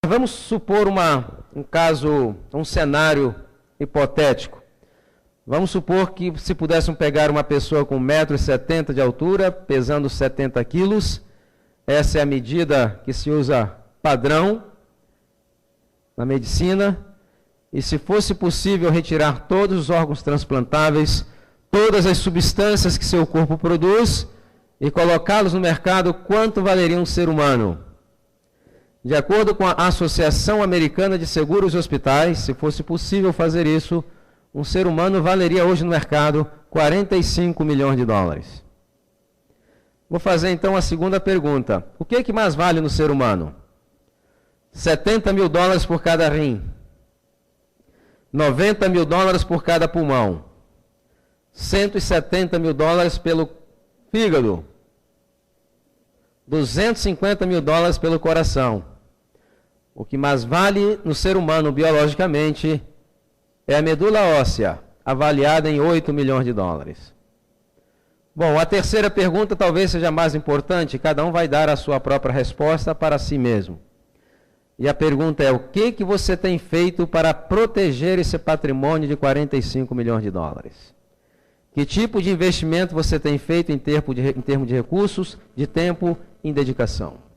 Vamos supor um caso, um cenário hipotético. Vamos supor que se pudéssemos pegar uma pessoa com 1,70 m de altura, pesando 70 quilos, essa é a medida que se usa padrão na medicina, e se fosse possível retirar todos os órgãos transplantáveis, todas as substâncias que seu corpo produz, e colocá-los no mercado, quanto valeria um ser humano? De acordo com a Associação Americana de Seguros e Hospitais, se fosse possível fazer isso, um ser humano valeria hoje no mercado 45 milhões de dólares. Vou fazer então a segunda pergunta. O que é que mais vale no ser humano? 70 mil dólares por cada rim, 90 mil dólares por cada pulmão, 170 mil dólares pelo fígado, 250 mil dólares pelo coração. O que mais vale no ser humano biologicamente é a medula óssea, avaliada em 8 milhões de dólares. Bom, a terceira pergunta talvez seja mais importante, cada um vai dar a sua própria resposta para si mesmo. E a pergunta é, o que você tem feito para proteger esse patrimônio de 45 milhões de dólares? Que tipo de investimento você tem feito em termos de recursos, de tempo e dedicação?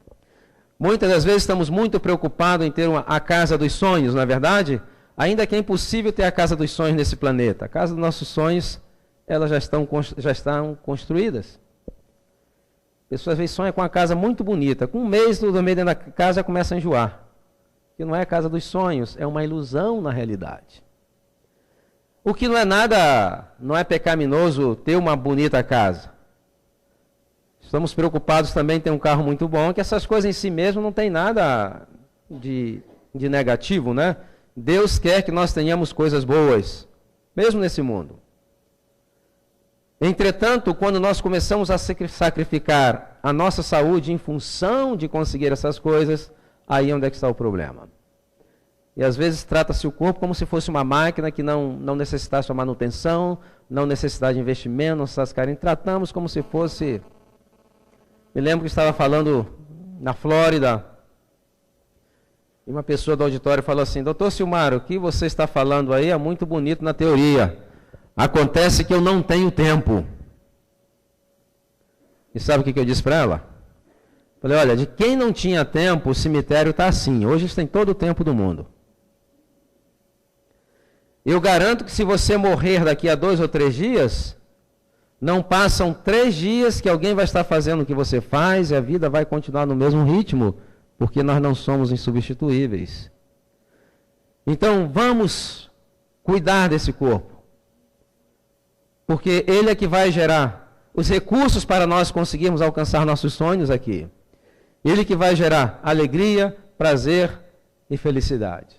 Muitas das vezes estamos muito preocupados em ter a casa dos sonhos, não é verdade? Ainda que é impossível ter a casa dos sonhos nesse planeta. A casa dos nossos sonhos, elas já estão construídas. Pessoas às vezes sonham com uma casa muito bonita. Com um mês do meio dentro da casa já começa a enjoar. Que não é a casa dos sonhos, é uma ilusão na realidade. O que não é nada, não é pecaminoso ter uma bonita casa. Estamos preocupados também em ter um carro muito bom, que essas coisas em si mesmo não tem nada de negativo, né? Deus quer que nós tenhamos coisas boas, mesmo nesse mundo. Entretanto, quando nós começamos a sacrificar a nossa saúde em função de conseguir essas coisas, aí é onde é que está o problema. E às vezes trata-se o corpo como se fosse uma máquina que não necessitasse de manutenção, não necessitasse de investimento, não necessitasse carinho. Tratamos como se fosse... Me lembro que estava falando na Flórida, e uma pessoa do auditório falou assim, doutor Silmar, o que você está falando aí é muito bonito na teoria. Acontece que eu não tenho tempo. E sabe o que eu disse para ela? Falei, olha, de quem não tinha tempo, o cemitério está assim. Hoje eles têm todo o tempo do mundo. Eu garanto que se você morrer daqui a 2 ou 3 dias, não passam 3 dias que alguém vai estar fazendo o que você faz e a vida vai continuar no mesmo ritmo, porque nós não somos insubstituíveis. Então, vamos cuidar desse corpo, porque ele é que vai gerar os recursos para nós conseguirmos alcançar nossos sonhos aqui. Ele que vai gerar alegria, prazer e felicidade.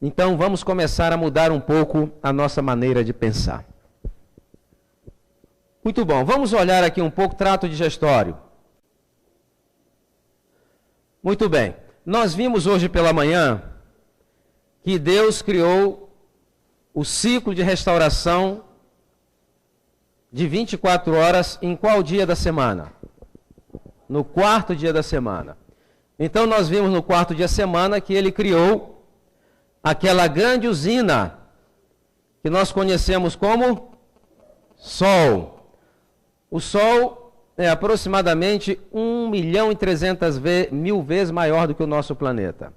Então, vamos começar a mudar um pouco a nossa maneira de pensar. Muito bom, vamos olhar aqui um pouco trato digestório. Muito bem, nós vimos hoje pela manhã que Deus criou o ciclo de restauração de 24 horas em qual dia da semana? No 4º dia da semana. Então nós vimos no 4º dia da semana que ele criou aquela grande usina que nós conhecemos como Sol. O Sol é aproximadamente 1.300.000 vezes maior do que o nosso planeta.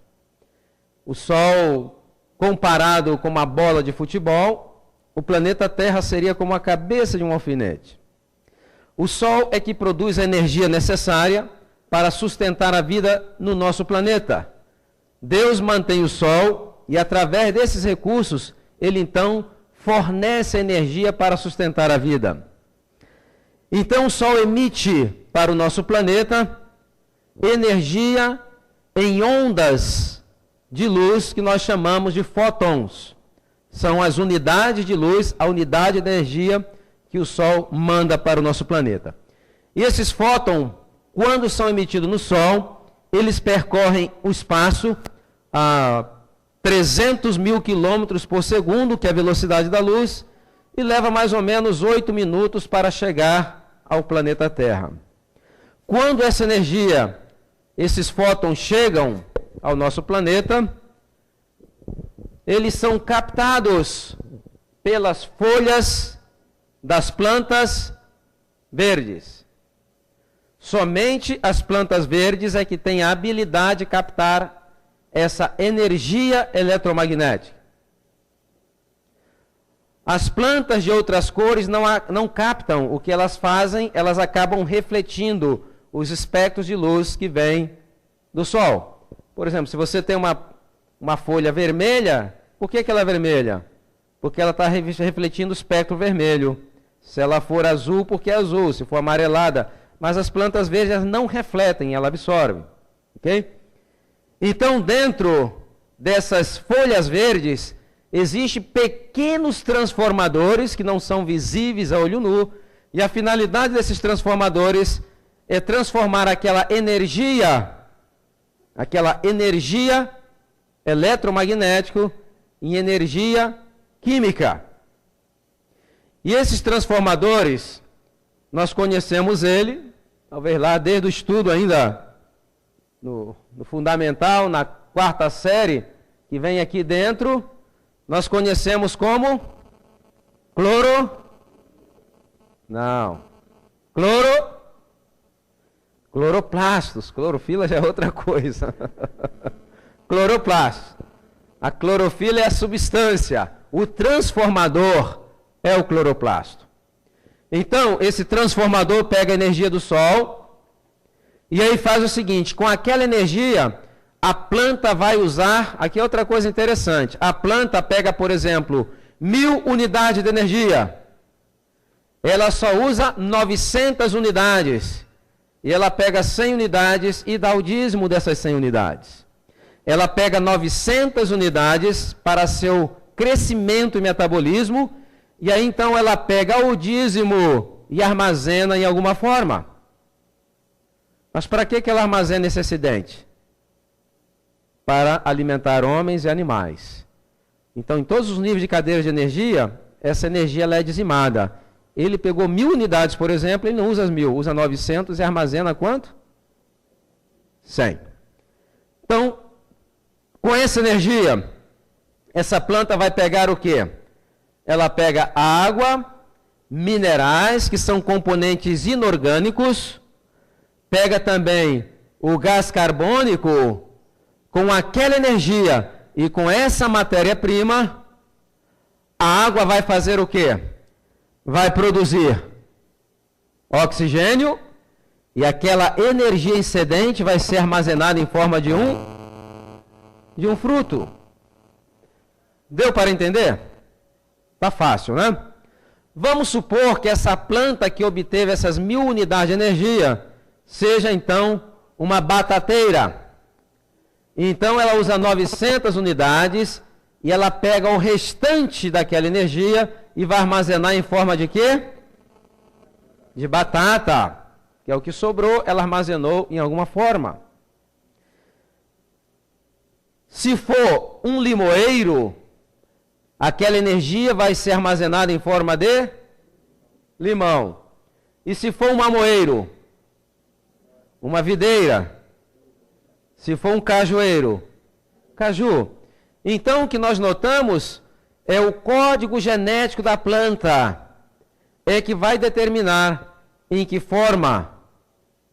O Sol, comparado com uma bola de futebol, o planeta Terra seria como a cabeça de um alfinete. O Sol é que produz a energia necessária para sustentar a vida no nosso planeta. Deus mantém o Sol e, através desses recursos, Ele então fornece energia para sustentar a vida. Então o Sol emite para o nosso planeta energia em ondas de luz que nós chamamos de fótons. São as unidades de luz, a unidade de energia que o Sol manda para o nosso planeta. E esses fótons, quando são emitidos no Sol, eles percorrem o espaço a 300.000 quilômetros por segundo, que é a velocidade da luz, e leva mais ou menos 8 minutos para chegar ao planeta Terra. Quando essa energia esses fótons chegam ao nosso planeta, eles são captados pelas folhas das plantas verdes. Somente as plantas verdes é que têm a habilidade de captar essa energia eletromagnética. As plantas de outras cores não captam o que elas fazem, elas acabam refletindo os espectros de luz que vêm do Sol. Por exemplo, se você tem uma folha vermelha, por que ela é vermelha? Porque ela está refletindo o espectro vermelho. Se ela for azul, porque é azul. Se for amarelada. Mas as plantas verdes não refletem, ela absorve. Ok? Então, dentro dessas folhas verdes, existem pequenos transformadores que não são visíveis a olho nu. E a finalidade desses transformadores é transformar aquela energia eletromagnética em energia química. E esses transformadores, nós conhecemos ele, talvez lá desde o estudo ainda no fundamental, na 4ª série, que vem aqui dentro, nós conhecemos como cloroplastos. Clorofila já é outra coisa. Cloroplastos. A clorofila é a substância. O transformador é o cloroplasto. Então, esse transformador pega a energia do Sol e aí faz o seguinte, com aquela energia, a planta vai usar, aqui é outra coisa interessante, a planta pega, por exemplo, 1000 unidades de energia, ela só usa 900 unidades, e ela pega 100 unidades e dá o dízimo dessas 100 unidades. Ela pega 900 unidades para seu crescimento e metabolismo, e aí então ela pega o dízimo e armazena em alguma forma. Mas para que ela armazena esse excedente? Para alimentar homens e animais. Então, em todos os níveis de cadeia de energia, essa energia ela é dizimada. Ele pegou 1000 unidades, por exemplo, ele não usa as 1000, usa 900 e armazena quanto? 100. Então, com essa energia, essa planta vai pegar o quê? Ela pega água, minerais, que são componentes inorgânicos, pega também o gás carbônico, com aquela energia e com essa matéria-prima, a água vai fazer o quê? Vai produzir oxigênio e aquela energia excedente vai ser armazenada em forma de um fruto. Deu para entender? Tá fácil, né? Vamos supor que essa planta que obteve essas 1000 unidades de energia seja então uma batateira. Então ela usa 900 unidades e ela pega o restante daquela energia e vai armazenar em forma de quê? De batata, que é o que sobrou, ela armazenou em alguma forma. Se for um limoeiro, aquela energia vai ser armazenada em forma de limão. E se for um mamoeiro, uma videira, se for um cajueiro, caju. Então o que nós notamos é o código genético da planta, é que vai determinar em que forma,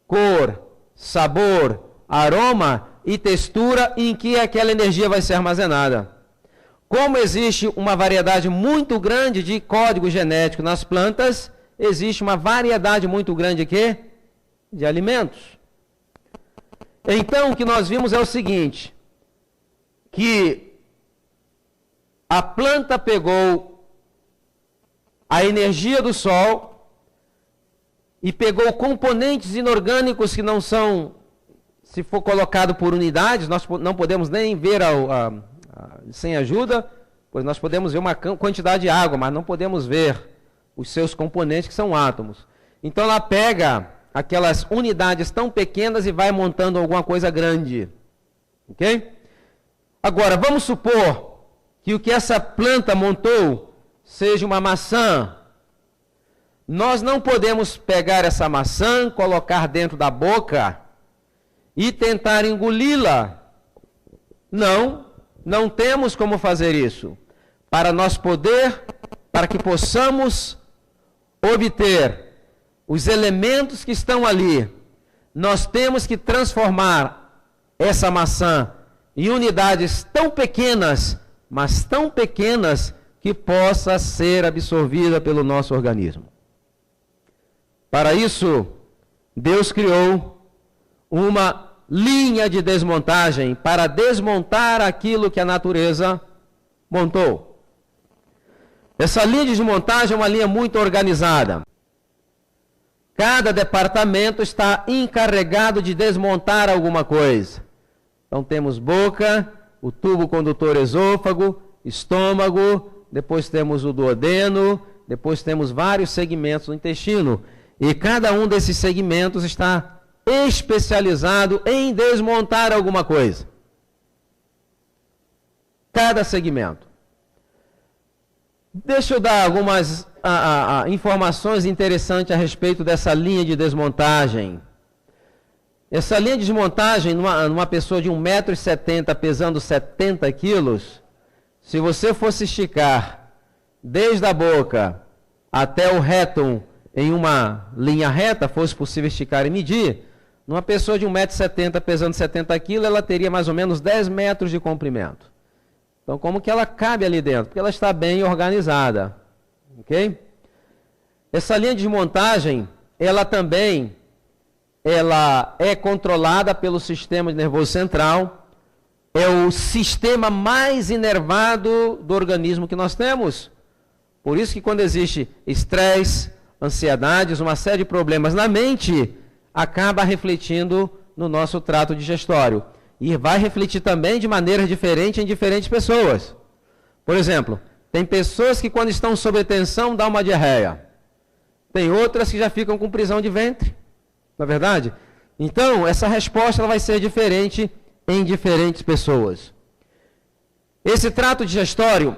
cor, sabor, aroma e textura em que aquela energia vai ser armazenada. Como existe uma variedade muito grande de código genético nas plantas, existe uma variedade muito grande de alimentos. Então, o que nós vimos é o seguinte, que a planta pegou a energia do Sol e pegou componentes inorgânicos que não são, se for colocado por unidades, nós não podemos nem ver sem ajuda, pois nós podemos ver uma quantidade de água, mas não podemos ver os seus componentes, que são átomos. Então ela pega aquelas unidades tão pequenas e vai montando alguma coisa grande. Ok? Agora, vamos supor que o que essa planta montou seja uma maçã. Nós não podemos pegar essa maçã, colocar dentro da boca e tentar engoli-la. Não temos como fazer isso. Para que possamos obter os elementos que estão ali, nós temos que transformar essa maçã em unidades tão pequenas, mas tão pequenas que possa ser absorvida pelo nosso organismo. Para isso, Deus criou uma linha de desmontagem para desmontar aquilo que a natureza montou. Essa linha de desmontagem é uma linha muito organizada. Cada departamento está encarregado de desmontar alguma coisa. Então temos boca, o tubo condutor esôfago, estômago, depois temos o duodeno, depois temos vários segmentos do intestino. E cada um desses segmentos está especializado em desmontar alguma coisa. Cada segmento. Deixa eu dar algumas informações interessantes a respeito dessa linha de desmontagem. Essa linha de desmontagem, numa pessoa de 1,70 m pesando 70 quilos, se você fosse esticar desde a boca até o retum em uma linha reta, fosse possível esticar e medir, numa pessoa de 1,70 m pesando 70 quilos, ela teria mais ou menos 10 metros de comprimento. Então, como que ela cabe ali dentro? Porque ela está bem organizada. Ok? Essa linha de desmontagem, ela é controlada pelo sistema nervoso central. É o sistema mais inervado do organismo que nós temos. Por isso que quando existe estresse, ansiedades, uma série de problemas na mente, acaba refletindo no nosso trato digestório. E vai refletir também de maneira diferente em diferentes pessoas. Por exemplo, tem pessoas que quando estão sob tensão dá uma diarreia. Tem outras que já ficam com prisão de ventre. Não é verdade? Então, essa resposta ela vai ser diferente em diferentes pessoas. Esse trato digestório,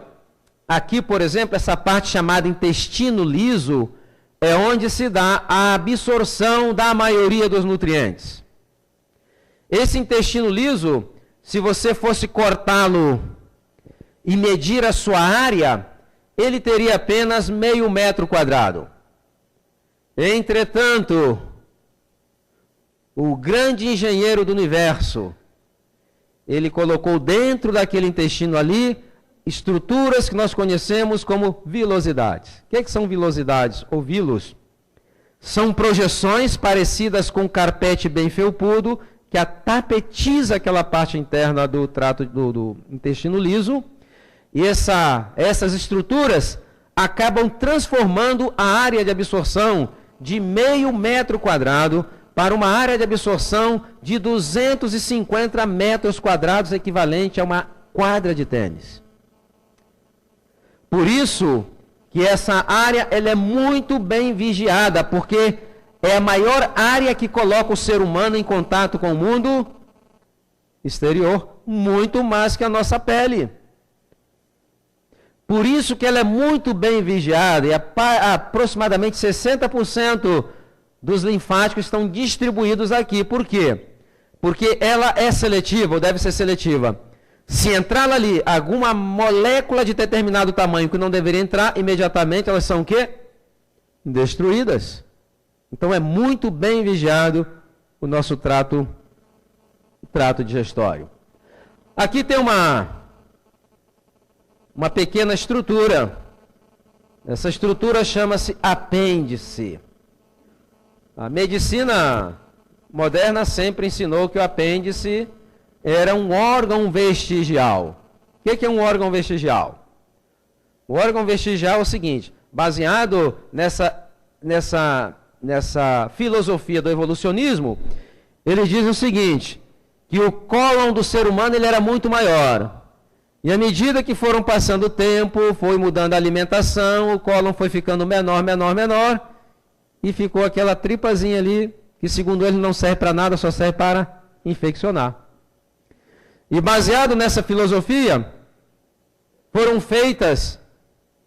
aqui, por exemplo, essa parte chamada intestino liso, é onde se dá a absorção da maioria dos nutrientes. Esse intestino liso, se você fosse cortá-lo e medir a sua área, ele teria apenas meio metro quadrado. Entretanto, o grande engenheiro do universo, ele colocou dentro daquele intestino ali estruturas que nós conhecemos como vilosidades. O que são vilosidades ou vilos? São projeções parecidas com um carpete bem felpudo, que tapetiza aquela parte interna do trato do intestino liso, e essas estruturas acabam transformando a área de absorção de meio metro quadrado para uma área de absorção de 250 metros quadrados, equivalente a uma quadra de tênis. Por isso que essa área ela é muito bem vigiada, porque é a maior área que coloca o ser humano em contato com o mundo exterior, muito mais que a nossa pele. Por isso que ela é muito bem vigiada, e aproximadamente 60% dos linfáticos estão distribuídos aqui. Por quê? Porque ela é seletiva, ou deve ser seletiva. Se entrar ali alguma molécula de determinado tamanho que não deveria entrar, imediatamente elas são o quê? Destruídas. Então é muito bem vigiado o nosso trato digestório. Aqui tem uma pequena estrutura. Essa estrutura chama-se apêndice. A medicina moderna sempre ensinou que o apêndice era um órgão vestigial. O que é um órgão vestigial? O órgão vestigial é o seguinte, baseado nessa filosofia do evolucionismo, ele diz o seguinte, que o cólon do ser humano ele era muito maior. E à medida que foram passando o tempo, foi mudando a alimentação, o cólon foi ficando menor, e ficou aquela tripazinha ali, que segundo ele não serve para nada, só serve para infeccionar. E baseado nessa filosofia, foram feitas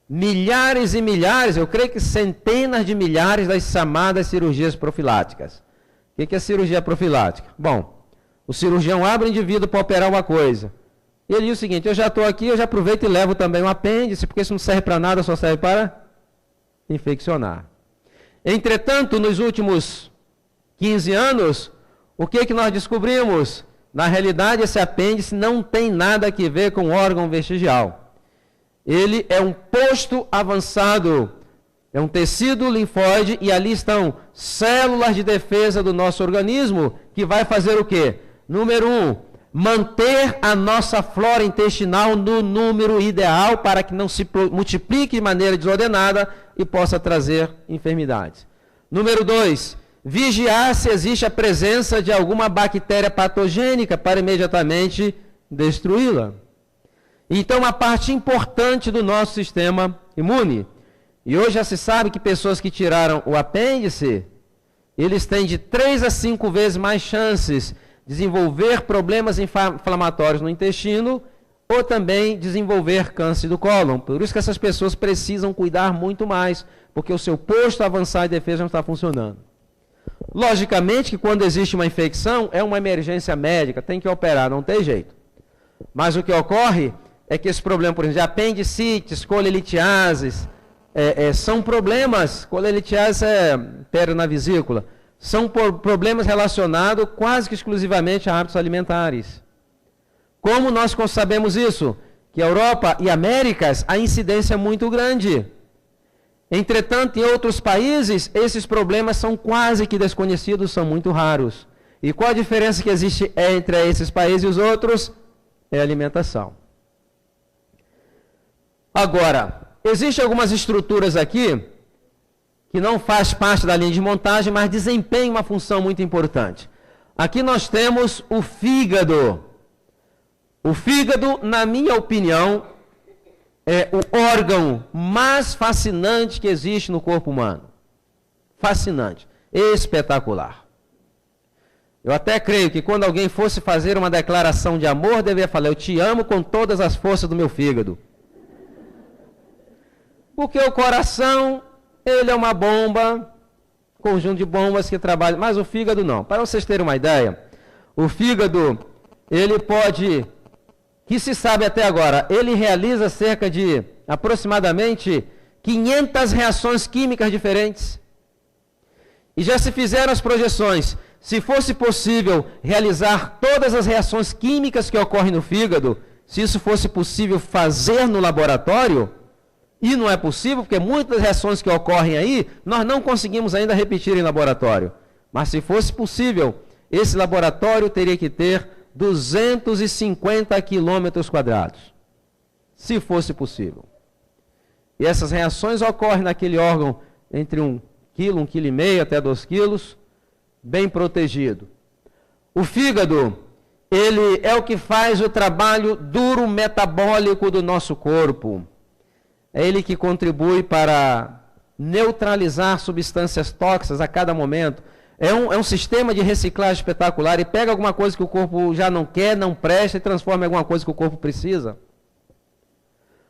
milhares e milhares, eu creio que centenas de milhares das chamadas cirurgias profiláticas. O que é cirurgia profilática? Bom, O cirurgião abre o indivíduo para operar uma coisa. E ele diz o seguinte: eu já estou aqui, eu já aproveito e levo também um apêndice, porque isso não serve para nada, só serve para infeccionar. Entretanto, nos últimos 15 anos, o que nós descobrimos? Na realidade, esse apêndice não tem nada a ver com o órgão vestigial. Ele é um posto avançado, é um tecido linfóide, e ali estão células de defesa do nosso organismo, que vai fazer o quê? Número 1, manter a nossa flora intestinal no número ideal para que não se multiplique de maneira desordenada e possa trazer enfermidades. Número 2, vigiar se existe a presença de alguma bactéria patogênica para imediatamente destruí-la. Então, uma parte importante do nosso sistema imune. E hoje já se sabe que pessoas que tiraram o apêndice, eles têm de 3 a 5 vezes mais chances de desenvolver problemas inflamatórios no intestino ou também desenvolver câncer do cólon. Por isso que essas pessoas precisam cuidar muito mais, porque o seu posto avançado de defesa não está funcionando. Logicamente que quando existe uma infecção, é uma emergência médica, tem que operar, não tem jeito. Mas o que ocorre é que esse problema, por exemplo, de apendicites, colelitiases, são problemas, colelitiase é pedra na vesícula, são problemas relacionados quase que exclusivamente a hábitos alimentares. Como nós sabemos isso? Que a Europa e Américas, a incidência é muito grande. Entretanto, em outros países, esses problemas são quase que desconhecidos, são muito raros. E qual a diferença que existe entre esses países e os outros? É a alimentação. Agora, existem algumas estruturas aqui que não faz parte da linha de montagem, mas desempenham uma função muito importante. Aqui nós temos o fígado. O fígado, na minha opinião, é o órgão mais fascinante que existe no corpo humano. Fascinante, espetacular. Eu até creio que quando alguém fosse fazer uma declaração de amor, deveria falar: eu te amo com todas as forças do meu fígado. Porque o coração, ele é uma bomba, conjunto de bombas que trabalham, mas o fígado não. Para vocês terem uma ideia, o fígado, ele pode, que se sabe até agora, ele realiza cerca de aproximadamente 500 reações químicas diferentes. E já se fizeram as projeções. Se fosse possível realizar todas as reações químicas que ocorrem no fígado, se isso fosse possível fazer no laboratório, e não é possível, porque muitas reações que ocorrem aí, nós não conseguimos ainda repetir em laboratório. Mas se fosse possível, esse laboratório teria que ter 250 quilômetros quadrados. Se fosse possível. E essas reações ocorrem naquele órgão entre 1 quilo, 1,5 kg até 2 quilos, bem protegido. O fígado, ele é o que faz o trabalho duro metabólico do nosso corpo. É ele que contribui para neutralizar substâncias tóxicas a cada momento. É um sistema de reciclagem espetacular. E pega alguma coisa que o corpo já não quer, não presta, e transforma em alguma coisa que o corpo precisa.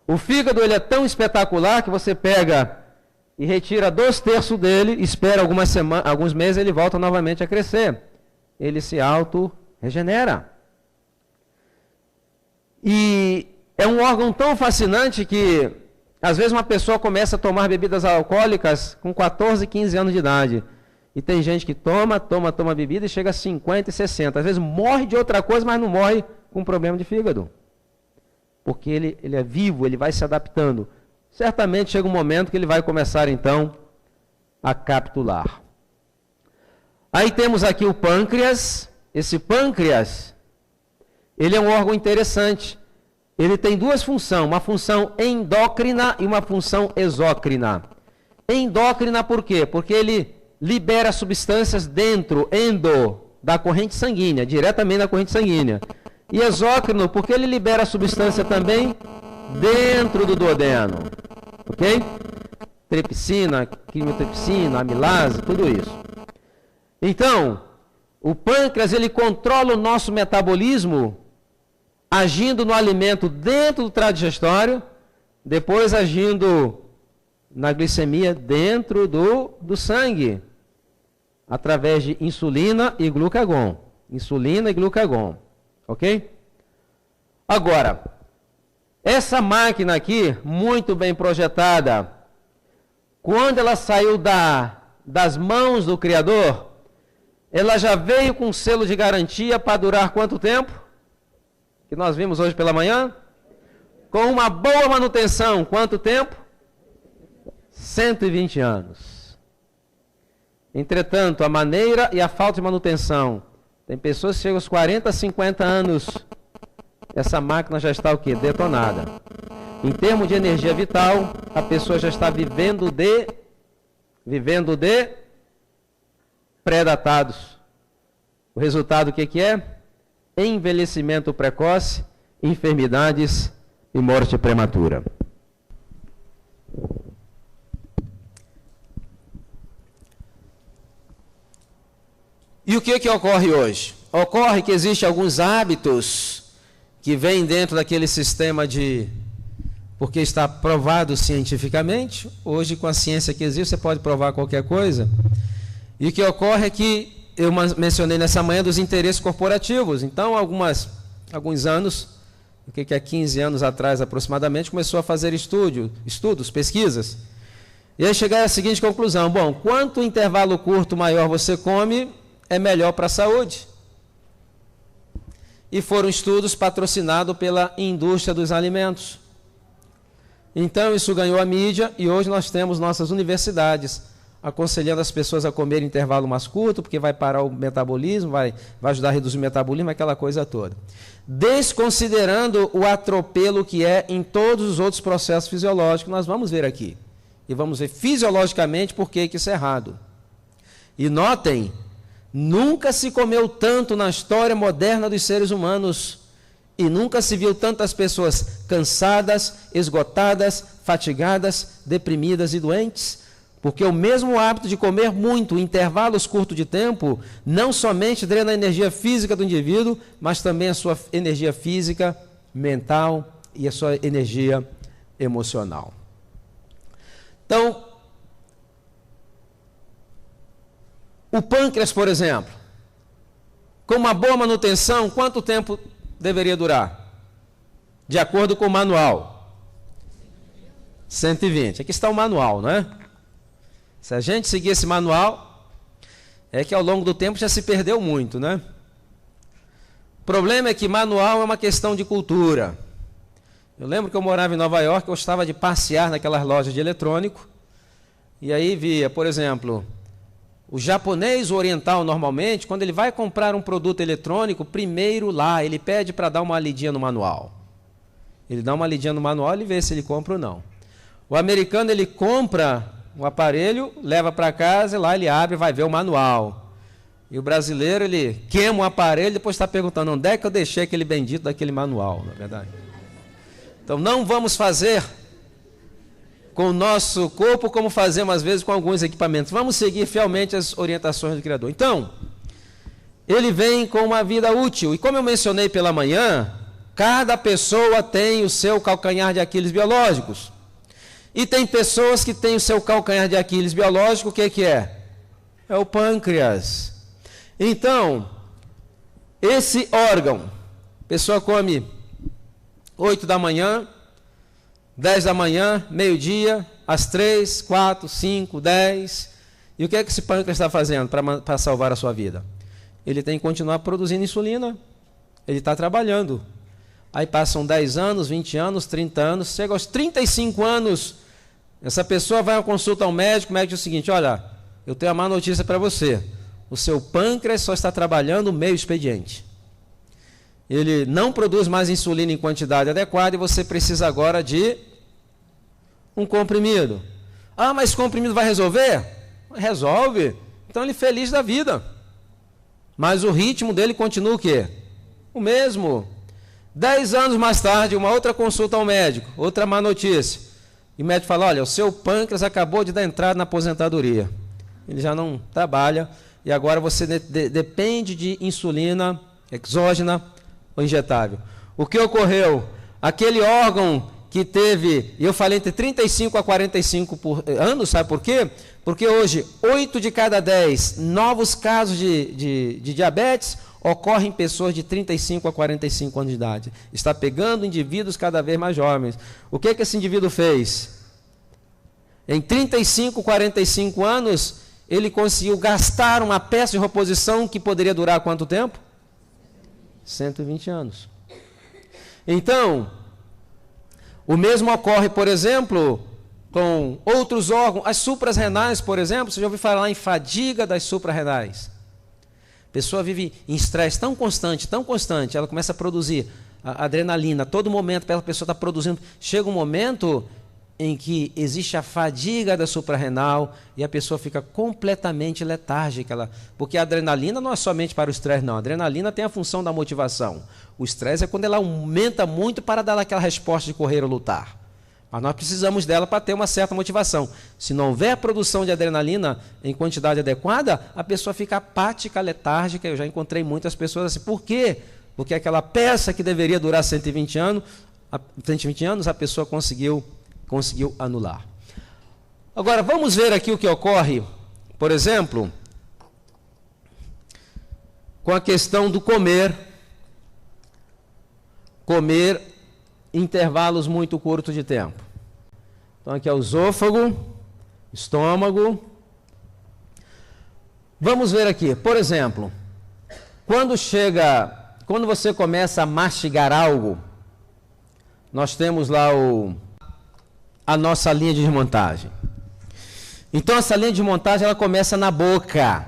O fígado, ele é tão espetacular que você pega e retira 2/3 dele, espera alguns meses, ele volta novamente a crescer. Ele se auto-regenera. E é um órgão tão fascinante que às vezes uma pessoa começa a tomar bebidas alcoólicas com 14, 15 anos de idade. E tem gente que toma bebida e chega a 50 e 60. Às vezes morre de outra coisa, mas não morre com problema de fígado. Porque ele é vivo, ele vai se adaptando. Certamente chega um momento que ele vai começar então a capitular. Aí temos aqui o pâncreas. Esse pâncreas, ele é um órgão interessante. Ele tem duas funções, uma função endócrina e uma função exócrina. Endócrina por quê? Porque ele libera substâncias da corrente sanguínea, diretamente da corrente sanguínea. E exócrino, porque ele libera substância também dentro do duodeno. Ok? Tripsina, quimiotripsina, amilase, tudo isso. Então, o pâncreas, ele controla o nosso metabolismo agindo no alimento dentro do trato digestório, depois agindo na glicemia dentro do sangue, através de insulina e glucagon. Insulina e glucagon. Ok? Agora, essa máquina aqui, muito bem projetada, quando ela saiu das mãos do Criador, ela já veio com selo de garantia para durar quanto tempo? Que nós vimos hoje pela manhã? Com uma boa manutenção, quanto tempo? 120 anos. Entretanto, a maneira e a falta de manutenção. Tem pessoas que chegam aos 40, 50 anos. Essa máquina já está o quê? Detonada. Em termos de energia vital, a pessoa já está vivendo de pré-datados. O resultado o que é? Envelhecimento precoce, enfermidades e morte prematura. E o que ocorre hoje? Ocorre que existem alguns hábitos que vêm dentro daquele sistema porque está provado cientificamente. Hoje, com a ciência que existe, você pode provar qualquer coisa. E o que ocorre é que, eu mencionei nessa manhã, dos interesses corporativos. Então, alguns anos, o que é 15 anos atrás aproximadamente, começou a fazer estudos, pesquisas. E aí chegar à seguinte conclusão: bom, quanto intervalo curto maior você come, é melhor para a saúde. E foram estudos patrocinados pela indústria dos alimentos. Então isso ganhou a mídia e hoje nós temos nossas universidades aconselhando as pessoas a comer em intervalo mais curto, porque vai parar o metabolismo, vai ajudar a reduzir o metabolismo, aquela coisa toda. Desconsiderando o atropelo que é em todos os outros processos fisiológicos, nós vamos ver aqui. E vamos ver fisiologicamente por que isso é errado. E notem, nunca se comeu tanto na história moderna dos seres humanos e nunca se viu tantas pessoas cansadas, esgotadas, fatigadas, deprimidas e doentes, porque o mesmo hábito de comer muito em intervalos curtos de tempo não somente drena a energia física do indivíduo, mas também a sua energia física, mental e a sua energia emocional. Então, o pâncreas, por exemplo, com uma boa manutenção, quanto tempo deveria durar? De acordo com o manual. 120. Aqui está o manual, não é? Se a gente seguir esse manual, é que ao longo do tempo já se perdeu muito, né? O problema é que manual é uma questão de cultura. Eu lembro que eu morava em Nova York, eu gostava de passear naquelas lojas de eletrônico, e aí via, por exemplo, o japonês oriental, normalmente, quando ele vai comprar um produto eletrônico, primeiro lá, ele pede para dar uma lidinha no manual. Ele dá uma lidinha no manual e vê se ele compra ou não. O americano, ele compra um aparelho, leva para casa, e lá ele abre e vai ver o manual. E o brasileiro, ele queima o aparelho e depois está perguntando onde é que eu deixei aquele bendito daquele manual, na verdade. Então, não vamos fazer com o nosso corpo como fazemos às vezes com alguns equipamentos. Vamos seguir fielmente as orientações do Criador. Então, ele vem com uma vida útil. E como eu mencionei pela manhã, cada pessoa tem o seu calcanhar de Aquiles biológicos. E tem pessoas que têm o seu calcanhar de Aquiles biológico, o que é? É o pâncreas. Então, esse órgão, a pessoa come 8 da manhã, 10 da manhã, meio-dia, às 3, 4, 5, 10. E o que é que esse pâncreas está fazendo para salvar a sua vida? Ele tem que continuar produzindo insulina. Ele está trabalhando. Aí passam 10 anos, 20 anos, 30 anos, chega aos 35 anos, essa pessoa vai a uma consulta ao médico, o médico diz o seguinte: olha, eu tenho uma má notícia para você. O seu pâncreas só está trabalhando meio expediente. Ele não produz mais insulina em quantidade adequada e você precisa agora de um comprimido. Ah, mas comprimido vai resolver? Resolve. Então ele é feliz da vida. Mas o ritmo dele continua o quê? O mesmo. 10 anos mais tarde, uma outra consulta ao médico, outra má notícia. E o médico fala: olha, o seu pâncreas acabou de dar entrada na aposentadoria. Ele já não trabalha e agora você depende de insulina exógena ou injetável. O que ocorreu? Aquele órgão que teve, e eu falei entre 35 a 45 anos, sabe por quê? Porque hoje, 8 de cada 10 novos casos de diabetes ocorrem em pessoas de 35 a 45 anos de idade. Está pegando indivíduos cada vez mais jovens. O que esse indivíduo fez? Em 35, 45 anos, ele conseguiu gastar uma peça de reposição que poderia durar quanto tempo? 120 anos. Então, o mesmo ocorre, por exemplo, com outros órgãos, as suprarrenais, por exemplo, você já ouviu falar em fadiga das suprarrenais. A pessoa vive em estresse tão constante, ela começa a produzir a adrenalina, a todo momento a pessoa está produzindo. Chega um momento em que existe a fadiga da suprarrenal e a pessoa fica completamente letárgica. Porque a adrenalina não é somente para o estresse, não. A adrenalina tem a função da motivação. O estresse é quando ela aumenta muito para dar aquela resposta de correr ou lutar. Mas nós precisamos dela para ter uma certa motivação. Se não houver a produção de adrenalina em quantidade adequada, a pessoa fica apática, letárgica. Eu já encontrei muitas pessoas assim. Por quê? Porque aquela peça que deveria durar 120 anos, a pessoa conseguiu anular. Agora, vamos ver aqui o que ocorre, por exemplo, com a questão do comer em intervalos muito curtos de tempo. Então, aqui é o esôfago, estômago. Vamos ver aqui, por exemplo, quando você começa a mastigar algo, nós temos lá a nossa linha de montagem. Então, essa linha de montagem, ela começa na boca.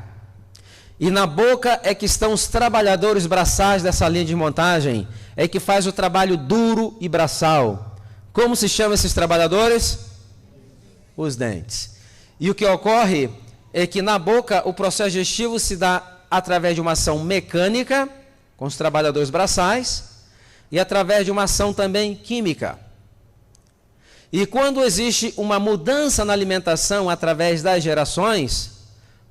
E na boca é que estão os trabalhadores braçais dessa linha de montagem, é que faz o trabalho duro e braçal. Como se chamam esses trabalhadores? Os dentes. E o que ocorre é que na boca o processo digestivo se dá através de uma ação mecânica, com os trabalhadores braçais, e através de uma ação também química. E quando existe uma mudança na alimentação através das gerações,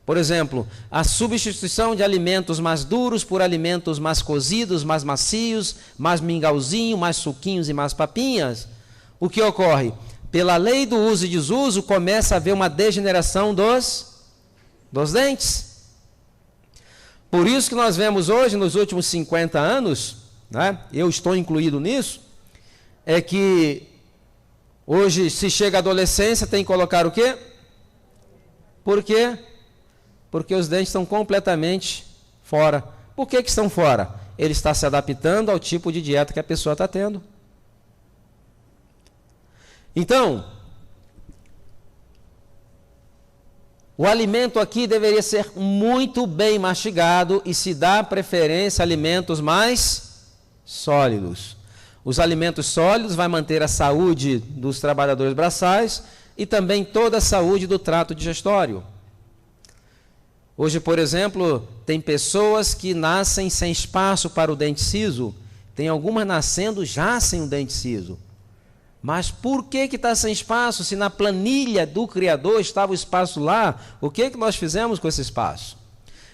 por exemplo, a substituição de alimentos mais duros por alimentos mais cozidos, mais macios, mais mingauzinho, mais suquinhos e mais papinhas, o que ocorre? Pela lei do uso e desuso, começa a haver uma degeneração dos dentes. Por isso que nós vemos hoje, nos últimos 50 anos, né, eu estou incluído nisso, é que hoje, se chega à adolescência, tem que colocar o quê? Por quê? Porque os dentes estão completamente fora. Por que estão fora? Ele está se adaptando ao tipo de dieta que a pessoa está tendo. Então, o alimento aqui deveria ser muito bem mastigado e se dá preferência a alimentos mais sólidos. Os alimentos sólidos vão manter a saúde dos trabalhadores braçais e também toda a saúde do trato digestório. Hoje, por exemplo, tem pessoas que nascem sem espaço para o dente ciso. Tem algumas nascendo já sem o dente ciso. Mas por que está sem espaço? Se na planilha do Criador estava o espaço lá, o que nós fizemos com esse espaço?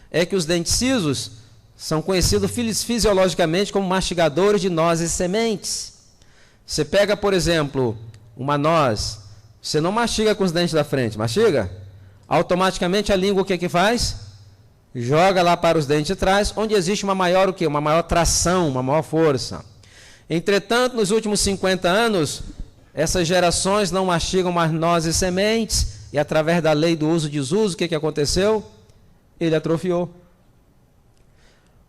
É que os dentes cisos são conhecidos fisiologicamente como mastigadores de nozes e sementes. Você pega, por exemplo, uma noz, você não mastiga com os dentes da frente, mastiga? Automaticamente a língua o que faz? Joga lá para os dentes de trás, onde existe uma maior o quê? Uma maior tração, uma maior força. Entretanto, nos últimos 50 anos, essas gerações não mastigam mais nozes e sementes, e através da lei do uso e desuso, o que aconteceu? Ele atrofiou.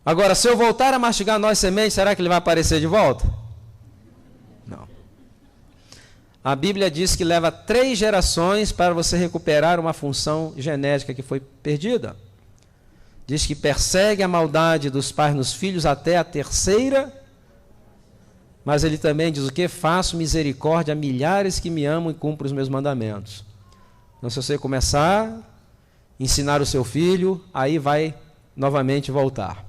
Agora, se eu voltar a mastigar nozes e sementes, será que ele vai aparecer de volta? Não. A Bíblia diz que leva 3 gerações para você recuperar uma função genética que foi perdida. Diz que persegue a maldade dos pais nos filhos até a 3ª. Mas ele também diz o quê? Faço misericórdia a milhares que me amam e cumprem os meus mandamentos. Então, se você começar a ensinar o seu filho, aí vai novamente voltar.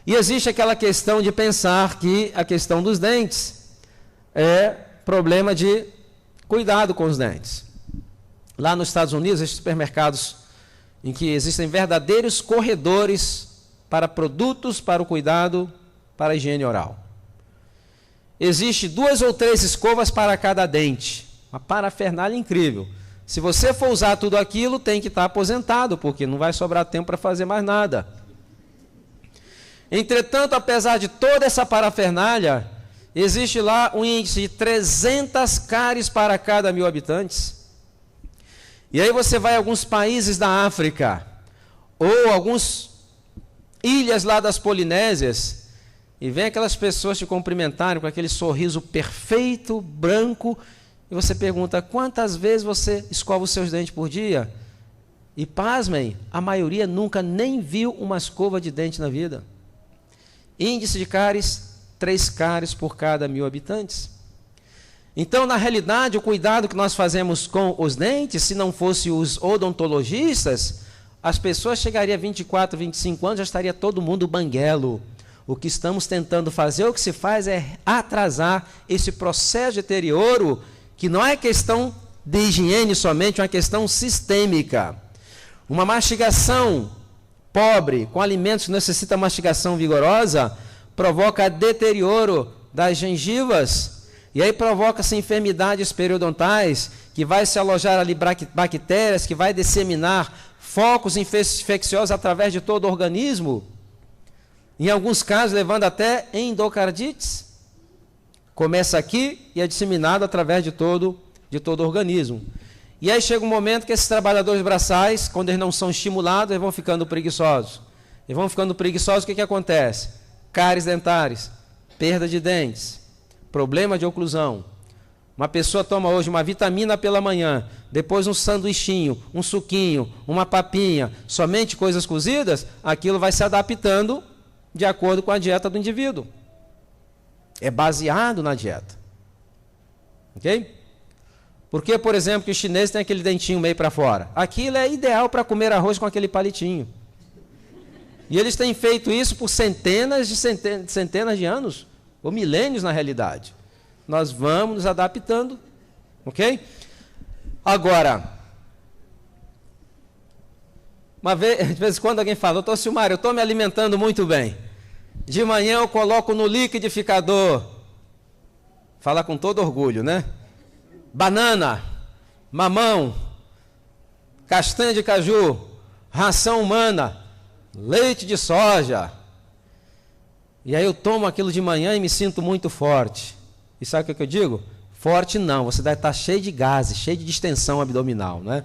E existe aquela questão de pensar que a questão dos dentes é problema de cuidado com os dentes. Lá nos Estados Unidos, existem supermercados em que existem verdadeiros corredores para produtos para o cuidado, para a higiene oral. existe 2 ou 3 escovas para cada dente. Uma parafernália incrível. Se você for usar tudo aquilo, tem que estar aposentado, porque não vai sobrar tempo para fazer mais nada. Entretanto, apesar de toda essa parafernália, existe lá um índice de 300 cáries para cada 1000 habitantes. E aí você vai a alguns países da África, ou algumas ilhas lá das Polinésias, e vem aquelas pessoas te cumprimentarem com aquele sorriso perfeito, branco, e você pergunta, quantas vezes você escova os seus dentes por dia? E pasmem, a maioria nunca nem viu uma escova de dente na vida. Índice de cáries, 3 cáries por cada 1000 habitantes. Então, na realidade, o cuidado que nós fazemos com os dentes, se não fossem os odontologistas, as pessoas chegariam a 24, 25 anos, já estaria todo mundo banguelo. O que estamos tentando fazer, o que se faz é atrasar esse processo de deterioro, que não é questão de higiene somente, é uma questão sistêmica. Uma mastigação pobre, com alimentos que necessitam mastigação vigorosa, provoca deterioro das gengivas, e aí provoca-se enfermidades periodontais, que vai se alojar ali bactérias, que vai disseminar focos infecciosos através de todo o organismo, em alguns casos levando até endocardites. Começa aqui e é disseminado através de todo o organismo. E aí chega um momento que esses trabalhadores braçais, quando eles não são estimulados, eles vão ficando preguiçosos. Eles vão ficando preguiçosos, o que acontece? Cáries dentares, perda de dentes, problema de oclusão. Uma pessoa toma hoje uma vitamina pela manhã, depois um sanduichinho, um suquinho, uma papinha, somente coisas cozidas, aquilo vai se adaptando de acordo com a dieta do indivíduo. É baseado na dieta. Ok? Porque, por exemplo, que os chineses têm aquele dentinho meio para fora. Aquilo é ideal para comer arroz com aquele palitinho. E eles têm feito isso por centenas de anos, ou milênios na realidade. Nós vamos nos adaptando, ok? Agora, de vez em quando alguém fala, doutor Silmário, eu estou me alimentando muito bem. De manhã eu coloco no liquidificador, fala com todo orgulho, né? Banana, mamão, castanha de caju, ração humana, leite de soja. E aí eu tomo aquilo de manhã e me sinto muito forte. E sabe o que eu digo? Forte não, você deve estar cheio de gases, cheio de distensão abdominal, né?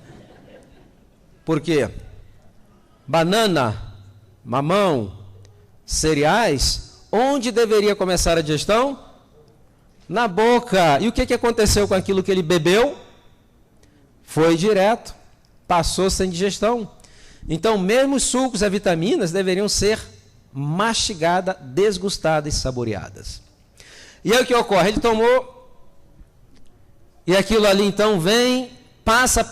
Por quê? Banana, mamão, cereais, onde deveria começar a digestão? Na boca. E o que aconteceu com aquilo que ele bebeu? Foi direto, passou sem digestão. Então, mesmo os sucos e vitaminas deveriam ser mastigadas, desgustadas e saboreadas. E aí o que ocorre? Ele tomou, e aquilo ali então vem, passa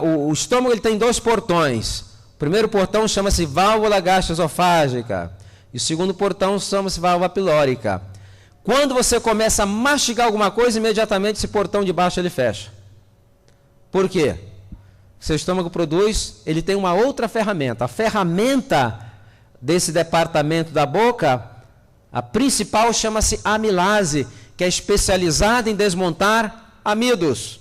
o estômago, ele tem 2 portões. O primeiro portão chama-se válvula gastroesofágica, e o segundo portão chama-se válvula pilórica. Quando você começa a mastigar alguma coisa, imediatamente esse portão de baixo ele fecha. Por quê? Seu estômago produz, ele tem uma outra ferramenta. A ferramenta desse departamento da boca, a principal chama-se amilase, que é especializada em desmontar amidos.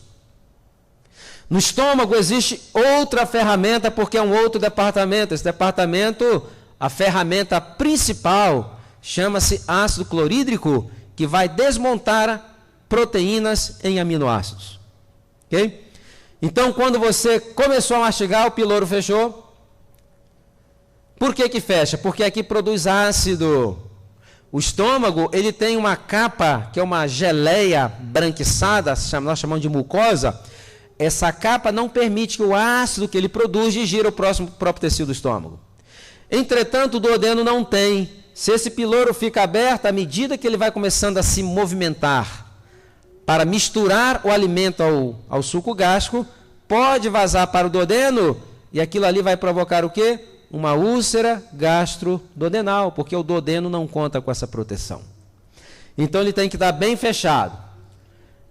No estômago existe outra ferramenta, porque é um outro departamento. Esse departamento, a ferramenta principal, chama-se ácido clorídrico, que vai desmontar proteínas em aminoácidos. Ok? Então, quando você começou a mastigar, o piloro fechou. Por que fecha? Porque aqui produz ácido. O estômago, ele tem uma capa, que é uma geleia branquiçada, nós chamamos de mucosa. Essa capa não permite que o ácido que ele produz digira o próprio tecido do estômago. Entretanto, o duodeno não tem. Se esse piloro fica aberto, à medida que ele vai começando a se movimentar para misturar o alimento ao suco gástrico, pode vazar para o duodeno, e aquilo ali vai provocar o quê? Uma úlcera gastroduodenal, porque o duodeno não conta com essa proteção. Então ele tem que estar bem fechado.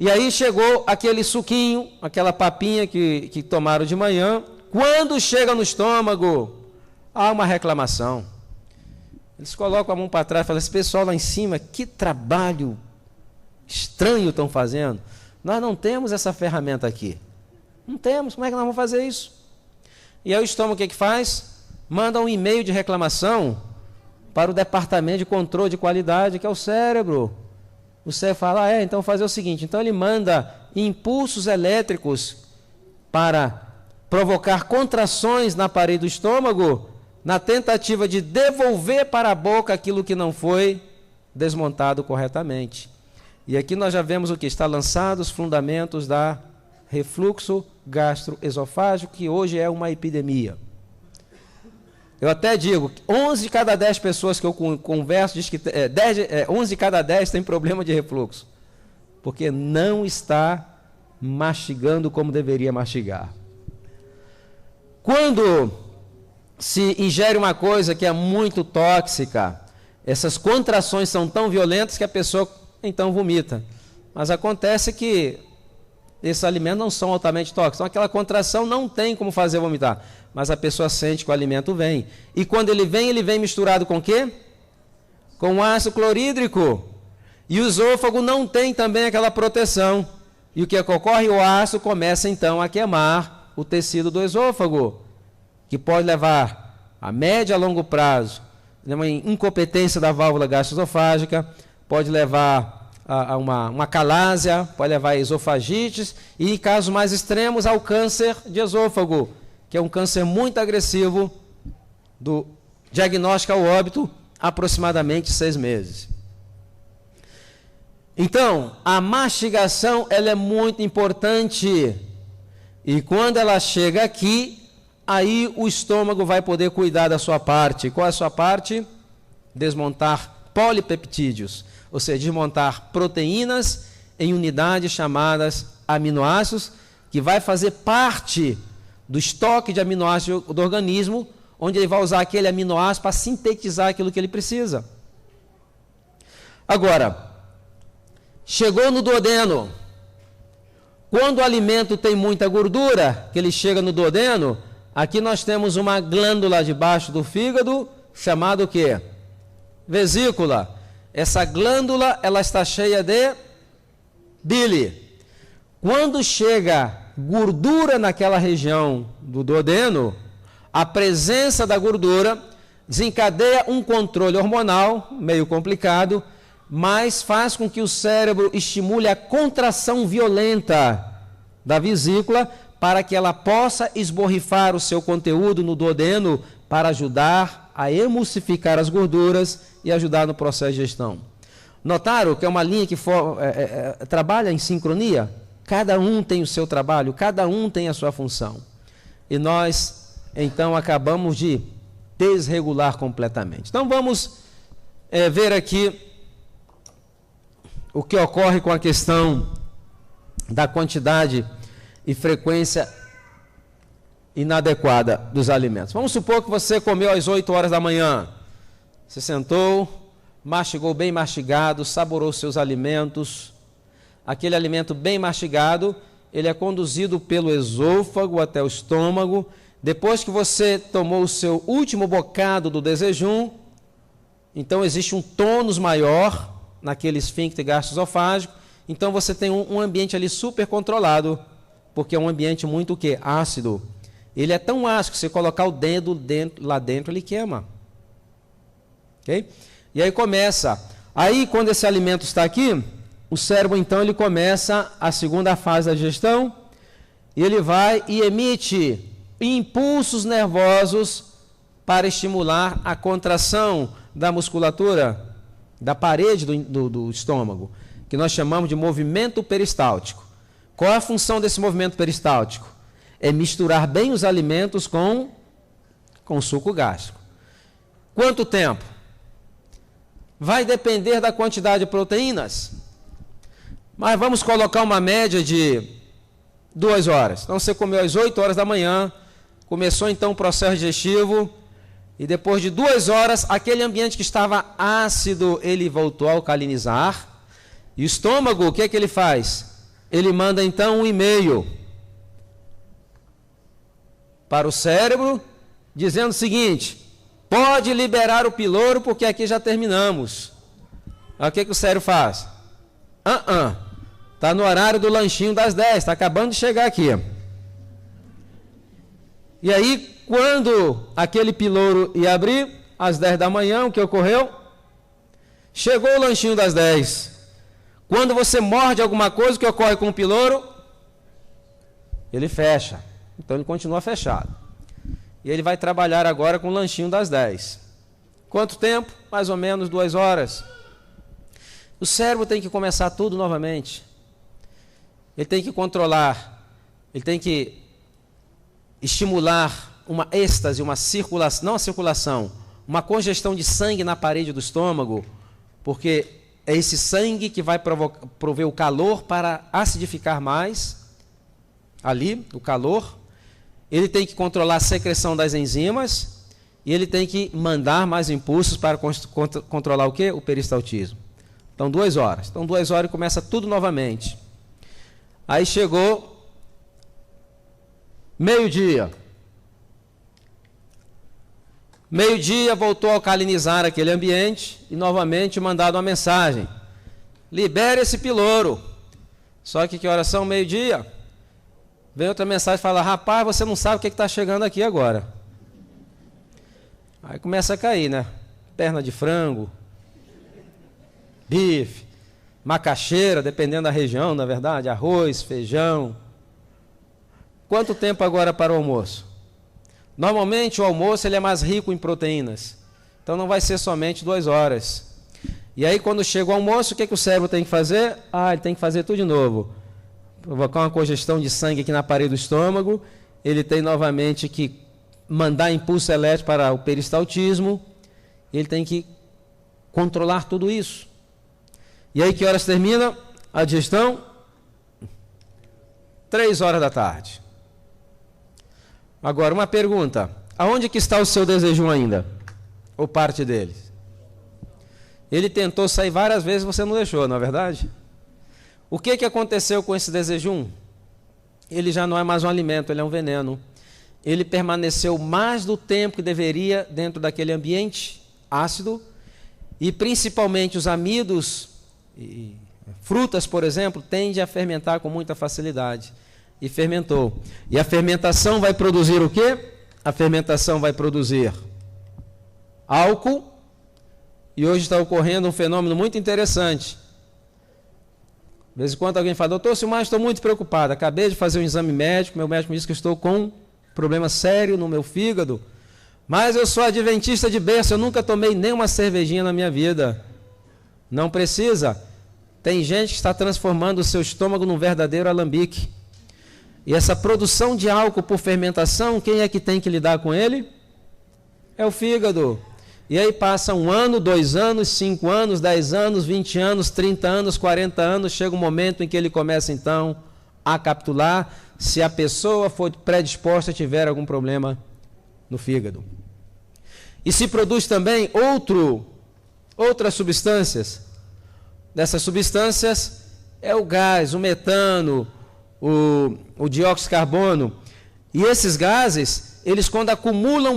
E aí chegou aquele suquinho, aquela papinha que tomaram de manhã. Quando chega no estômago, há uma reclamação. Eles colocam a mão para trás e falam, esse pessoal lá em cima, que trabalho estranho estão fazendo. Nós não temos essa ferramenta aqui. Não temos, como é que nós vamos fazer isso? E aí o estômago o que faz? Manda um e-mail de reclamação para o departamento de controle de qualidade, que é o cérebro. O cérebro fala, então fazer o seguinte, então ele manda impulsos elétricos para provocar contrações na parede do estômago, na tentativa de devolver para a boca aquilo que não foi desmontado corretamente. E aqui nós já vemos o que? Está lançados os fundamentos da refluxo gastroesofágico, que hoje é uma epidemia. Eu até digo, 11 de cada 10 pessoas que eu converso, diz que 11 de cada 10 tem problema de refluxo, porque não está mastigando como deveria mastigar. Quando se ingere uma coisa que é muito tóxica, essas contrações são tão violentas que a pessoa então vomita. Mas acontece que esses alimentos não são altamente tóxicos. Então aquela contração não tem como fazer vomitar. Mas a pessoa sente que o alimento vem. E quando ele vem misturado com o quê? Com ácido clorídrico. E o esôfago não tem também aquela proteção. E o que ocorre? O ácido começa então a queimar o tecido do esôfago, que pode levar a médio a longo prazo uma incompetência da válvula gastroesofágica, pode levar a uma calásia, pode levar a esofagites e, em casos mais extremos, ao câncer de esôfago, que é um câncer muito agressivo, do diagnóstico ao óbito, aproximadamente 6 meses. Então, a mastigação ela é muito importante e quando ela chega aqui, aí o estômago vai poder cuidar da sua parte. Qual é a sua parte? Desmontar polipeptídeos, ou seja, desmontar proteínas em unidades chamadas aminoácidos, que vai fazer parte do estoque de aminoácidos do organismo, onde ele vai usar aquele aminoácido para sintetizar aquilo que ele precisa. Agora, chegou no duodeno. Quando o alimento tem muita gordura, que ele chega no duodeno, aqui nós temos uma glândula debaixo do fígado, chamada o quê? Vesícula. Essa glândula, ela está cheia de bile. Quando chega gordura naquela região do duodeno, a presença da gordura desencadeia um controle hormonal, meio complicado, mas faz com que o cérebro estimule a contração violenta da vesícula para que ela possa esborrifar o seu conteúdo no duodeno para ajudar a emulsificar as gorduras e ajudar no processo de digestão. Notaram que é uma linha que trabalha em sincronia? Cada um tem o seu trabalho, cada um tem a sua função. E nós, então, acabamos de desregular completamente. Então, vamos ver aqui o que ocorre com a questão da quantidade e frequência inadequada dos alimentos. Vamos supor que você comeu às 8 horas da manhã. Você sentou, mastigou bem mastigado, saborou seus alimentos. Aquele alimento bem mastigado, ele é conduzido pelo esôfago até o estômago. Depois que você tomou o seu último bocado do desjejum, então existe um tônus maior naquele esfíncter gastroesofágico, então você tem um ambiente ali super controlado, porque é um ambiente muito o quê? Ácido. Ele é tão ácido que se colocar o dedo lá dentro, ele queima. Ok? E aí começa. Aí, quando esse alimento está aqui, o cérebro, então, ele começa a segunda fase da digestão, e ele vai e emite impulsos nervosos para estimular a contração da musculatura da parede do estômago, que nós chamamos de movimento peristáltico. Qual é a função desse movimento peristáltico? É misturar bem os alimentos com o suco gástrico. Quanto tempo? Vai depender da quantidade de proteínas, mas vamos colocar uma média de 2 horas. Então você comeu às 8 horas da manhã, começou então o processo digestivo, e depois de 2 horas, aquele ambiente que estava ácido, ele voltou a alcalinizar. E o estômago, o que é que ele faz? Ele manda então um e-mail para o cérebro, dizendo o seguinte: pode liberar o piloro, porque aqui já terminamos. Aí o que o cérebro faz? Está no horário do lanchinho das 10, está acabando de chegar aqui. E aí, quando aquele pilouro ia abrir, às 10 da manhã, o que ocorreu? Chegou o lanchinho das 10. Quando você morde alguma coisa, o que ocorre com o pilouro? Ele fecha. Então ele continua fechado. E ele vai trabalhar agora com o lanchinho das 10. Quanto tempo? Mais ou menos 2 horas. O cérebro tem que começar tudo novamente. Ele tem que controlar, ele tem que estimular uma êxtase, uma circulação, não a circulação, uma congestão de sangue na parede do estômago, porque é esse sangue que vai prover o calor para acidificar mais, ali, o calor. Ele tem que controlar a secreção das enzimas e ele tem que mandar mais impulsos para controlar o quê? O peristaltismo. Então, 2 horas. Então, 2 horas e começa tudo novamente. Aí chegou meio-dia. Meio-dia voltou a alcalinizar aquele ambiente e novamente mandado uma mensagem. Libere esse pilouro. Só que horas são? Meio-dia. Vem outra mensagem e fala, rapaz, você não sabe o que está chegando aqui agora. Aí começa a cair, né? Perna de frango, bife, macaxeira, dependendo da região, na verdade, arroz, feijão. Quanto tempo agora para o almoço? Normalmente o almoço ele é mais rico em proteínas. Então não vai ser somente 2 horas. E aí quando chega o almoço, o que o cérebro tem que fazer? Ele tem que fazer tudo de novo. Provocar uma congestão de sangue aqui na parede do estômago. Ele tem novamente que mandar impulso elétrico para o peristaltismo. Ele tem que controlar tudo isso. E aí que horas termina a digestão? 3 horas da tarde. Agora, uma pergunta. Aonde que está o seu desejum ainda? Ou parte dele? Ele tentou sair várias vezes e você não deixou, não é verdade? O que aconteceu com esse desejum? Ele já não é mais um alimento, ele é um veneno. Ele permaneceu mais do tempo que deveria dentro daquele ambiente ácido e principalmente os amidos e frutas, por exemplo, tendem a fermentar com muita facilidade. E fermentou. E a fermentação vai produzir o quê? A fermentação vai produzir álcool. E hoje está ocorrendo um fenômeno muito interessante. De vez em quando alguém fala, doutor Silmar, estou muito preocupado. Acabei de fazer um exame médico, meu médico me disse que estou com um problema sério no meu fígado. Mas eu sou adventista de berço, eu nunca tomei nenhuma cervejinha na minha vida. Não precisa. Tem gente que está transformando o seu estômago num verdadeiro alambique. E essa produção de álcool por fermentação, quem é que tem que lidar com ele? É o fígado. E aí passa 1 ano, 2 anos, 5 anos, 10 anos, 20 anos, 30 anos, 40 anos, chega um momento em que ele começa então a capitular, se a pessoa for predisposta, tiver algum problema no fígado. E se produz também outras substâncias. Dessas substâncias é o gás, o metano, o dióxido de carbono. E esses gases, eles quando acumulam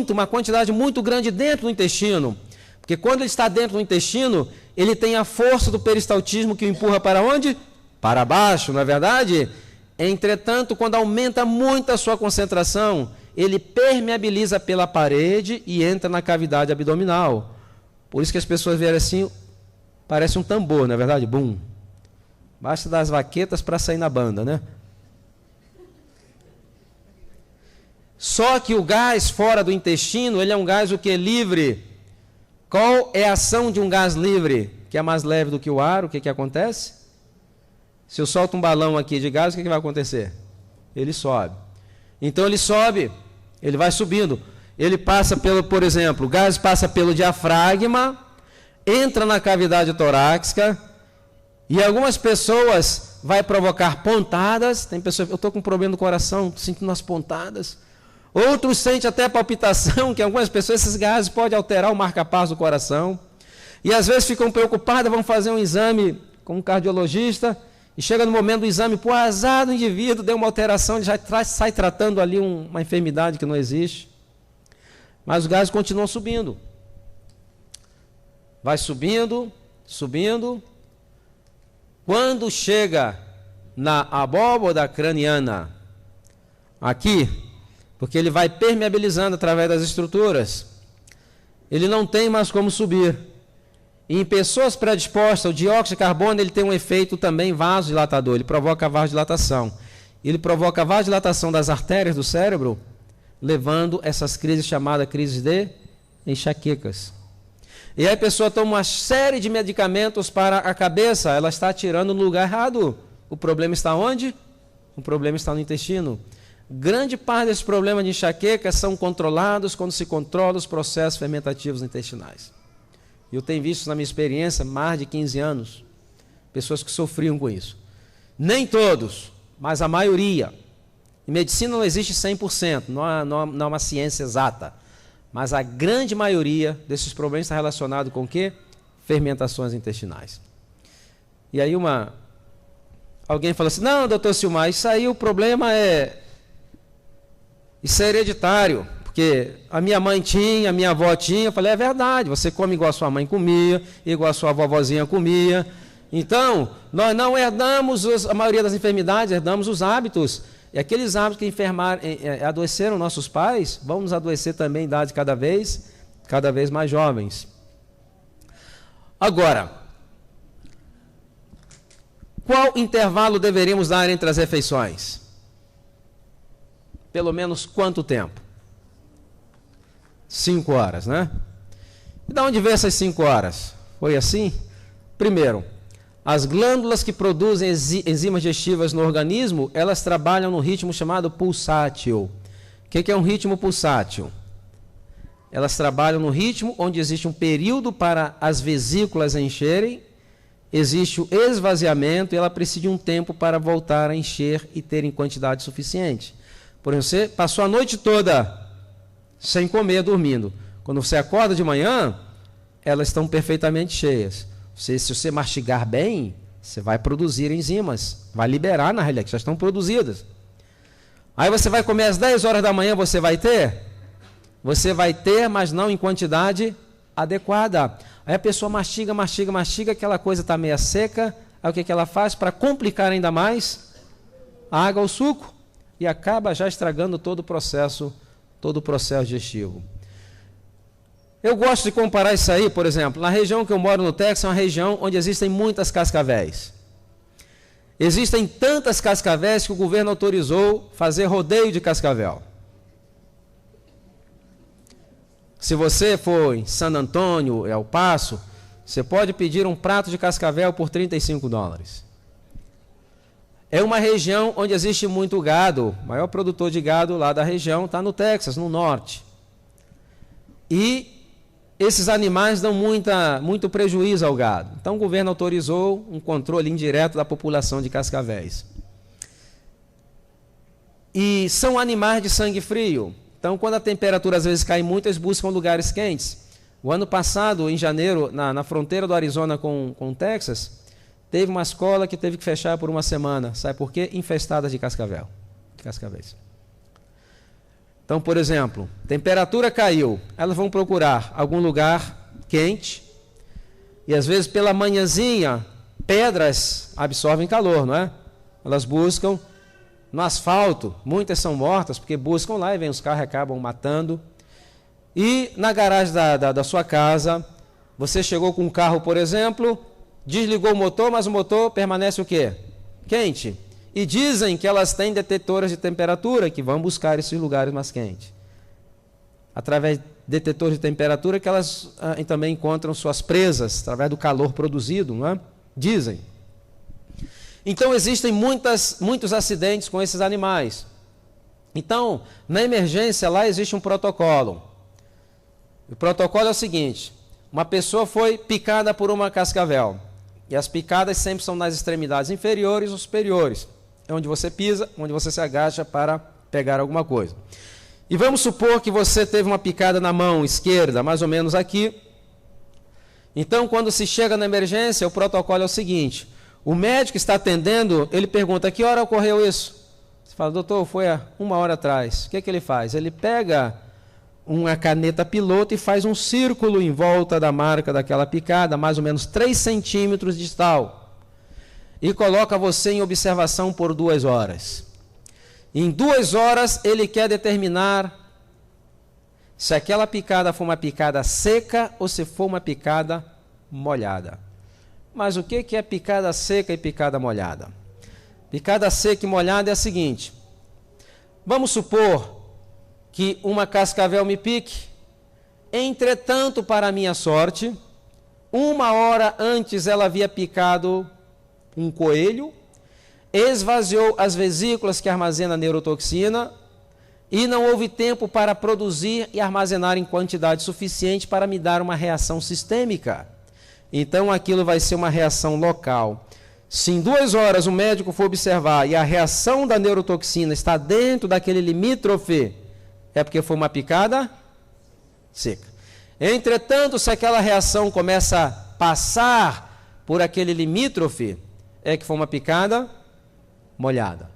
uma quantidade muito grande dentro do intestino, porque quando ele está dentro do intestino, ele tem a força do peristaltismo que o empurra para onde? Para baixo, não é verdade? Entretanto, quando aumenta muito a sua concentração, ele permeabiliza pela parede e entra na cavidade abdominal. Por isso que as pessoas veem assim, parece um tambor, não é verdade? Bum. Basta dar as vaquetas para sair na banda, né? Só que o gás fora do intestino, ele é um gás o que? Livre. Qual é a ação de um gás livre? Que é mais leve do que o ar, o que acontece? Se eu solto um balão aqui de gás, o que vai acontecer? Ele sobe. Então ele sobe, ele vai subindo. Ele passa por exemplo, o gás passa pelo diafragma, entra na cavidade torácica, e algumas pessoas vai provocar pontadas. Tem pessoas, eu estou com um problema no coração, sentindo umas pontadas. Outros sentem até palpitação, que algumas pessoas, esses gases podem alterar o marca-passo do coração. E às vezes ficam preocupadas, vão fazer um exame com um cardiologista, e chega no momento do exame, por azar do indivíduo, deu uma alteração, ele já sai tratando ali uma enfermidade que não existe. Mas os gases continuam subindo. Vai subindo, subindo. Quando chega na abóboda craniana, aqui, porque ele vai permeabilizando através das estruturas, ele não tem mais como subir. E em pessoas predispostas, o dióxido de carbono ele tem um efeito também vasodilatador, ele provoca vasodilatação. Ele provoca a vasodilatação das artérias do cérebro, levando essas crises chamadas crises de enxaquecas. E aí a pessoa toma uma série de medicamentos para a cabeça, ela está tirando no lugar errado. O problema está onde? O problema está no intestino. Grande parte desses problemas de enxaqueca são controlados quando se controla os processos fermentativos intestinais. Eu tenho visto na minha experiência, mais de 15 anos, pessoas que sofriam com isso. Nem todos, mas a maioria. Em medicina não existe 100%, não é uma ciência exata. Mas a grande maioria desses problemas está relacionado com o quê? Fermentações intestinais. E aí alguém falou assim, não, doutor Silmar, isso aí o problema isso é hereditário, porque a minha mãe tinha, a minha avó tinha. Eu falei, é verdade, você come igual a sua mãe comia, igual a sua vovozinha comia. Então, nós não herdamos a maioria das enfermidades, herdamos os hábitos. E aqueles hábitos que adoeceram nossos pais, vão nos adoecer também em idade cada vez mais jovens. Agora, qual intervalo deveríamos dar entre as refeições? Pelo menos quanto tempo? 5 horas, né? E de onde veio essas 5 horas? Foi assim? Primeiro, as glândulas que produzem enzimas digestivas no organismo, elas trabalham no ritmo chamado pulsátil. O que é um ritmo pulsátil? Elas trabalham no ritmo onde existe um período para as vesículas encherem, existe o esvaziamento e ela precisa de um tempo para voltar a encher e ter em quantidade suficiente. Por exemplo, você passou a noite toda sem comer, dormindo. Quando você acorda de manhã, elas estão perfeitamente cheias. Se você mastigar bem, você vai produzir enzimas, vai liberar na realidade, que já estão produzidas. Aí você vai comer às 10 horas da manhã, você vai ter? Você vai ter, mas não em quantidade adequada. Aí a pessoa mastiga, aquela coisa está meio seca, aí o que ela faz? Para complicar ainda mais, a água, o suco, e acaba já estragando todo o processo digestivo. Eu gosto de comparar isso aí, por exemplo, na região que eu moro no Texas, é uma região onde existem muitas cascavéis. Existem tantas cascavéis que o governo autorizou fazer rodeio de cascavel. Se você for em San Antônio, El Paso, você pode pedir um prato de cascavel por $35. É uma região onde existe muito gado. O maior produtor de gado lá da região está no Texas, no norte. E esses animais dão muito prejuízo ao gado. Então o governo autorizou um controle indireto da população de cascavéis. E são animais de sangue frio. Então quando a temperatura às vezes cai muito, eles buscam lugares quentes. O ano passado, em janeiro, na fronteira do Arizona com o Texas, teve uma escola que teve que fechar por uma semana. Sabe por quê? Infestadas de cascavéis. Então, por exemplo, temperatura caiu, elas vão procurar algum lugar quente e às vezes pela manhãzinha, pedras absorvem calor, não é? Elas buscam no asfalto, muitas são mortas porque buscam lá e vem os carros e acabam matando. E na garagem da sua casa, você chegou com um carro, por exemplo, desligou o motor, mas o motor permanece o quê? Quente. E dizem que elas têm detectores de temperatura que vão buscar esses lugares mais quentes. Através de detetores de temperatura que elas também encontram suas presas, através do calor produzido, não é? Dizem. Então existem muitos acidentes com esses animais. Então, na emergência lá existe um protocolo. O protocolo é o seguinte: uma pessoa foi picada por uma cascavel. E as picadas sempre são nas extremidades inferiores ou superiores. É onde você pisa, onde você se agacha para pegar alguma coisa. E vamos supor que você teve uma picada na mão esquerda, mais ou menos aqui. Então, quando se chega na emergência, o protocolo é o seguinte: o médico que está atendendo, ele pergunta: que hora ocorreu isso? Você fala: doutor, foi há 1 hora atrás. O que ele faz? Ele pega uma caneta piloto e faz um círculo em volta da marca daquela picada, mais ou menos 3 centímetros distal. e coloca você em observação por 2 horas. Em 2 horas ele quer determinar se aquela picada for uma picada seca ou se for uma picada molhada. Mas o que é picada seca e picada molhada? Picada seca e molhada é a seguinte: vamos supor que uma cascavel me pique, entretanto, para minha sorte, 1 hora antes ela havia picado um coelho, esvaziou as vesículas que armazenam a neurotoxina e não houve tempo para produzir e armazenar em quantidade suficiente para me dar uma reação sistêmica. Então aquilo vai ser uma reação local. Se em 2 horas o médico for observar e a reação da neurotoxina está dentro daquele limítrofe, é porque foi uma picada seca. Entretanto, se aquela reação começa a passar por aquele limítrofe, é que foi uma picada molhada.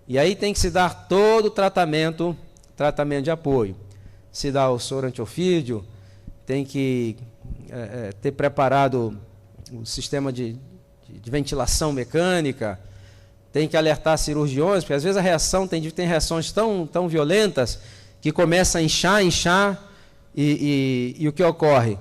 E aí tem que se dar todo o tratamento de apoio. Se dá o soro antiofídio, tem que ter preparado o sistema de ventilação mecânica, tem que alertar cirurgiões, porque às vezes a reação tem reações tão violentas que começa a inchar e o que ocorre?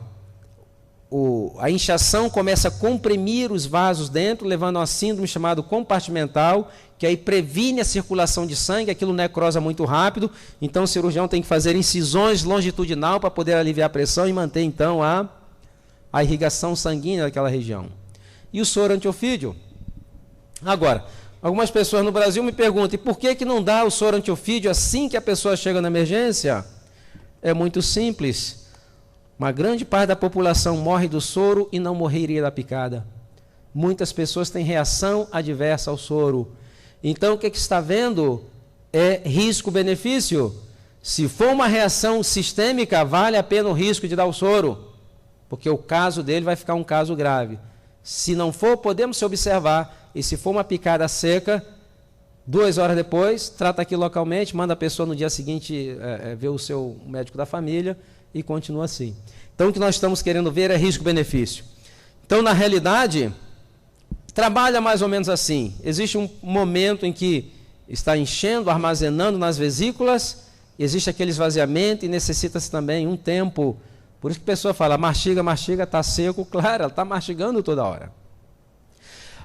A inchação começa a comprimir os vasos dentro, levando a uma síndrome chamada compartimental, que aí previne a circulação de sangue, aquilo necrosa muito rápido, então o cirurgião tem que fazer incisões longitudinal para poder aliviar a pressão e manter então a irrigação sanguínea daquela região. E o soro antiofídio? Agora, algumas pessoas no Brasil me perguntam, e por que não dá o soro antiofídio assim que a pessoa chega na emergência? É muito simples. Uma grande parte da população morre do soro e não morreria da picada. Muitas pessoas têm reação adversa ao soro. Então, o que está vendo é risco-benefício. Se for uma reação sistêmica, vale a pena o risco de dar o soro, porque o caso dele vai ficar um caso grave. Se não for, podemos se observar, e se for uma picada seca, 2 horas depois, trata aqui localmente, manda a pessoa no dia seguinte ver o seu médico da família e continua assim. Então, o que nós estamos querendo ver é risco-benefício. Então, na realidade, trabalha mais ou menos assim. Existe um momento em que está enchendo, armazenando nas vesículas, existe aquele esvaziamento e necessita-se também um tempo. Por isso que a pessoa fala, mastiga, está seco. Claro, ela está mastigando toda hora.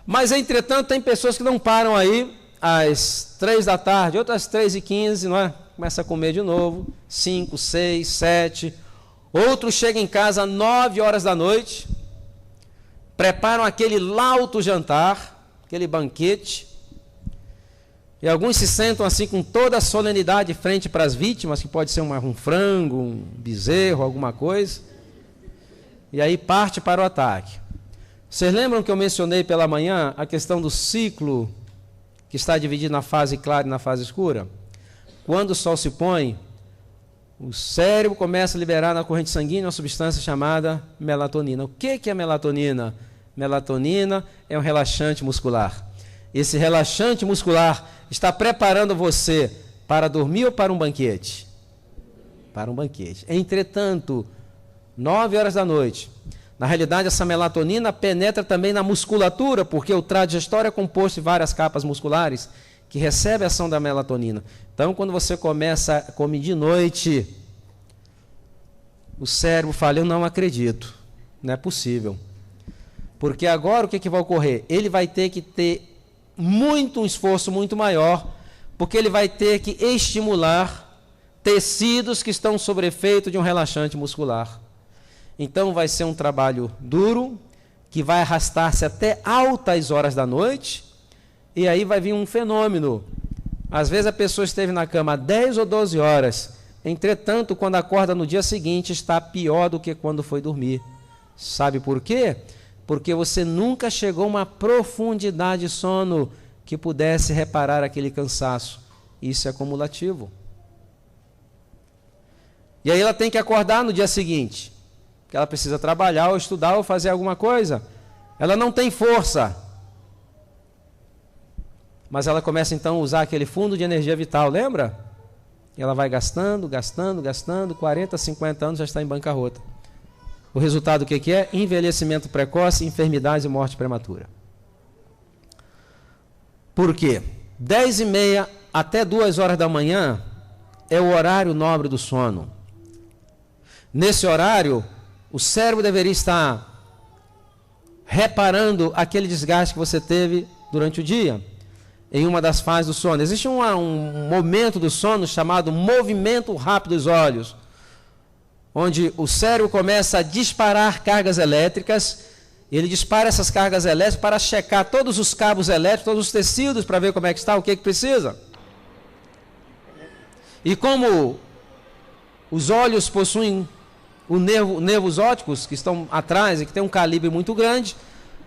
Mas, entretanto, tem pessoas que não param aí às 3 da tarde, outras 3h15, não é? Começa a comer de novo, 5, 6, 7. Outros chegam em casa às 9 horas da noite, preparam aquele lauto jantar, aquele banquete, e alguns se sentam assim com toda a solenidade frente para as vítimas, que pode ser um frango, um bezerro, alguma coisa, e aí parte para o ataque. Vocês lembram que eu mencionei pela manhã a questão do ciclo que está dividido na fase clara e na fase escura? Quando o sol se põe, o cérebro começa a liberar na corrente sanguínea uma substância chamada melatonina. O que é melatonina? Melatonina é um relaxante muscular. Esse relaxante muscular está preparando você para dormir ou para um banquete? Para um banquete. Entretanto, 9 horas da noite, na realidade essa melatonina penetra também na musculatura, porque o trato digestório é composto de várias capas musculares que recebem a ação da melatonina. Então, quando você começa a comer de noite, o cérebro fala, eu não acredito, não é possível. Porque agora o que vai ocorrer? Ele vai ter que ter um esforço muito maior, porque ele vai ter que estimular tecidos que estão sob efeito de um relaxante muscular. Então vai ser um trabalho duro, que vai arrastar-se até altas horas da noite, e aí vai vir um fenômeno. Às vezes a pessoa esteve na cama 10 ou 12 horas, entretanto, quando acorda no dia seguinte, está pior do que quando foi dormir. Sabe por quê? Porque você nunca chegou a uma profundidade de sono que pudesse reparar aquele cansaço. Isso é acumulativo. E aí ela tem que acordar no dia seguinte, porque ela precisa trabalhar ou estudar ou fazer alguma coisa. Ela não tem força. Mas ela começa então a usar aquele fundo de energia vital, lembra? E ela vai gastando, 40, 50 anos já está em bancarrota. O resultado o que é? Envelhecimento precoce, enfermidades e morte prematura. Por quê? 10h30 até 2 horas da manhã é o horário nobre do sono. Nesse horário, o cérebro deveria estar reparando aquele desgaste que você teve durante o dia, em uma das fases do sono. Existe um momento do sono chamado movimento rápido dos olhos, onde o cérebro começa a disparar cargas elétricas. Ele dispara essas cargas elétricas para checar todos os cabos elétricos, todos os tecidos, para ver como é que está, o que precisa. E como os olhos possuem nervos ópticos que estão atrás e que tem um calibre muito grande,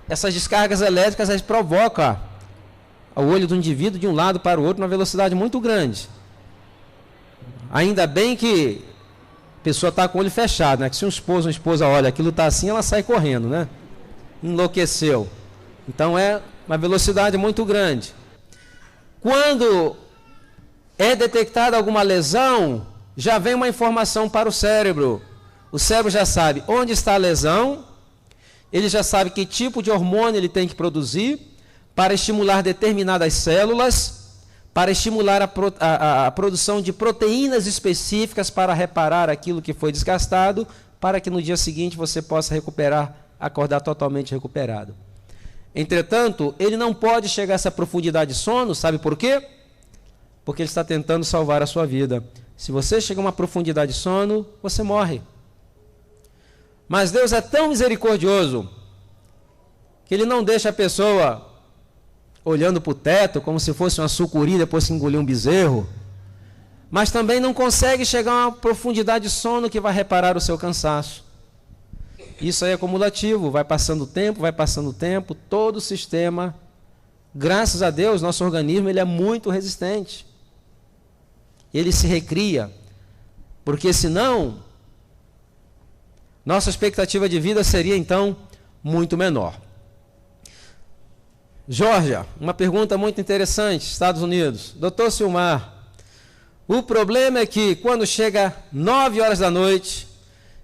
essas descargas elétricas provocam o olho do indivíduo de um lado para o outro numa velocidade muito grande. Ainda bem que a pessoa está com o olho fechado, né? Que se um esposo ou uma esposa olha aquilo está assim, ela sai correndo, né? Enlouqueceu. Então é uma velocidade muito grande. Quando é detectada alguma lesão, já vem uma informação para o cérebro. O cérebro já sabe onde está a lesão, ele já sabe que tipo de hormônio ele tem que produzir para estimular determinadas células, para estimular a produção de proteínas específicas para reparar aquilo que foi desgastado, para que no dia seguinte você possa recuperar, acordar totalmente recuperado. Entretanto, ele não pode chegar a essa profundidade de sono, sabe por quê? Porque ele está tentando salvar a sua vida. Se você chega a uma profundidade de sono, você morre. Mas Deus é tão misericordioso que Ele não deixa a pessoa olhando para o teto como se fosse uma sucuri depois que engoliu um bezerro, mas também não consegue chegar a uma profundidade de sono que vai reparar o seu cansaço. Isso aí é acumulativo, vai passando o tempo, todo o sistema, graças a Deus, nosso organismo ele é muito resistente. Ele se recria, porque senão nossa expectativa de vida seria então muito menor. Geórgia, uma pergunta muito interessante, Estados Unidos. Doutor Silmar, o problema é que quando chega 9 horas da noite,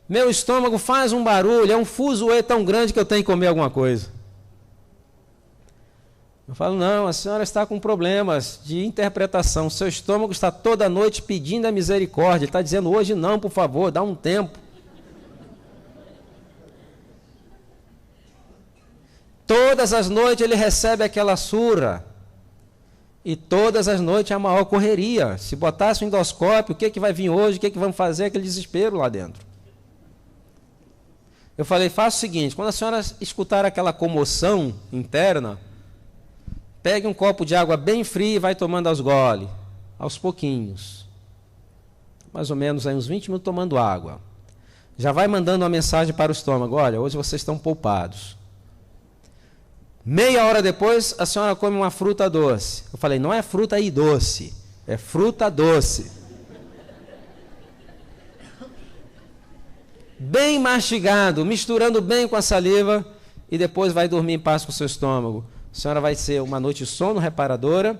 meu estômago faz um barulho, é um fuzuê tão grande que eu tenho que comer alguma coisa. Eu falo, não, a senhora está com problemas de interpretação, seu estômago está toda noite pedindo a misericórdia, ele está dizendo hoje não, por favor, dá um tempo. Todas as noites ele recebe aquela surra. E todas as noites é a maior correria. Se botasse um endoscópio, o que vai vir hoje? O que vamos fazer? Aquele desespero lá dentro. Eu falei, faça o seguinte, quando a senhora escutar aquela comoção interna, pegue um copo de água bem fria e vai tomando aos goles, aos pouquinhos. Mais ou menos aí uns 20 minutos tomando água. Já vai mandando uma mensagem para o estômago, olha, hoje vocês estão poupados. Meia hora depois, a senhora come uma fruta doce. Eu falei, não é fruta aí doce, é fruta doce. Bem mastigado, misturando bem com a saliva, e depois vai dormir em paz com o seu estômago. A senhora vai ser uma noite de sono reparadora,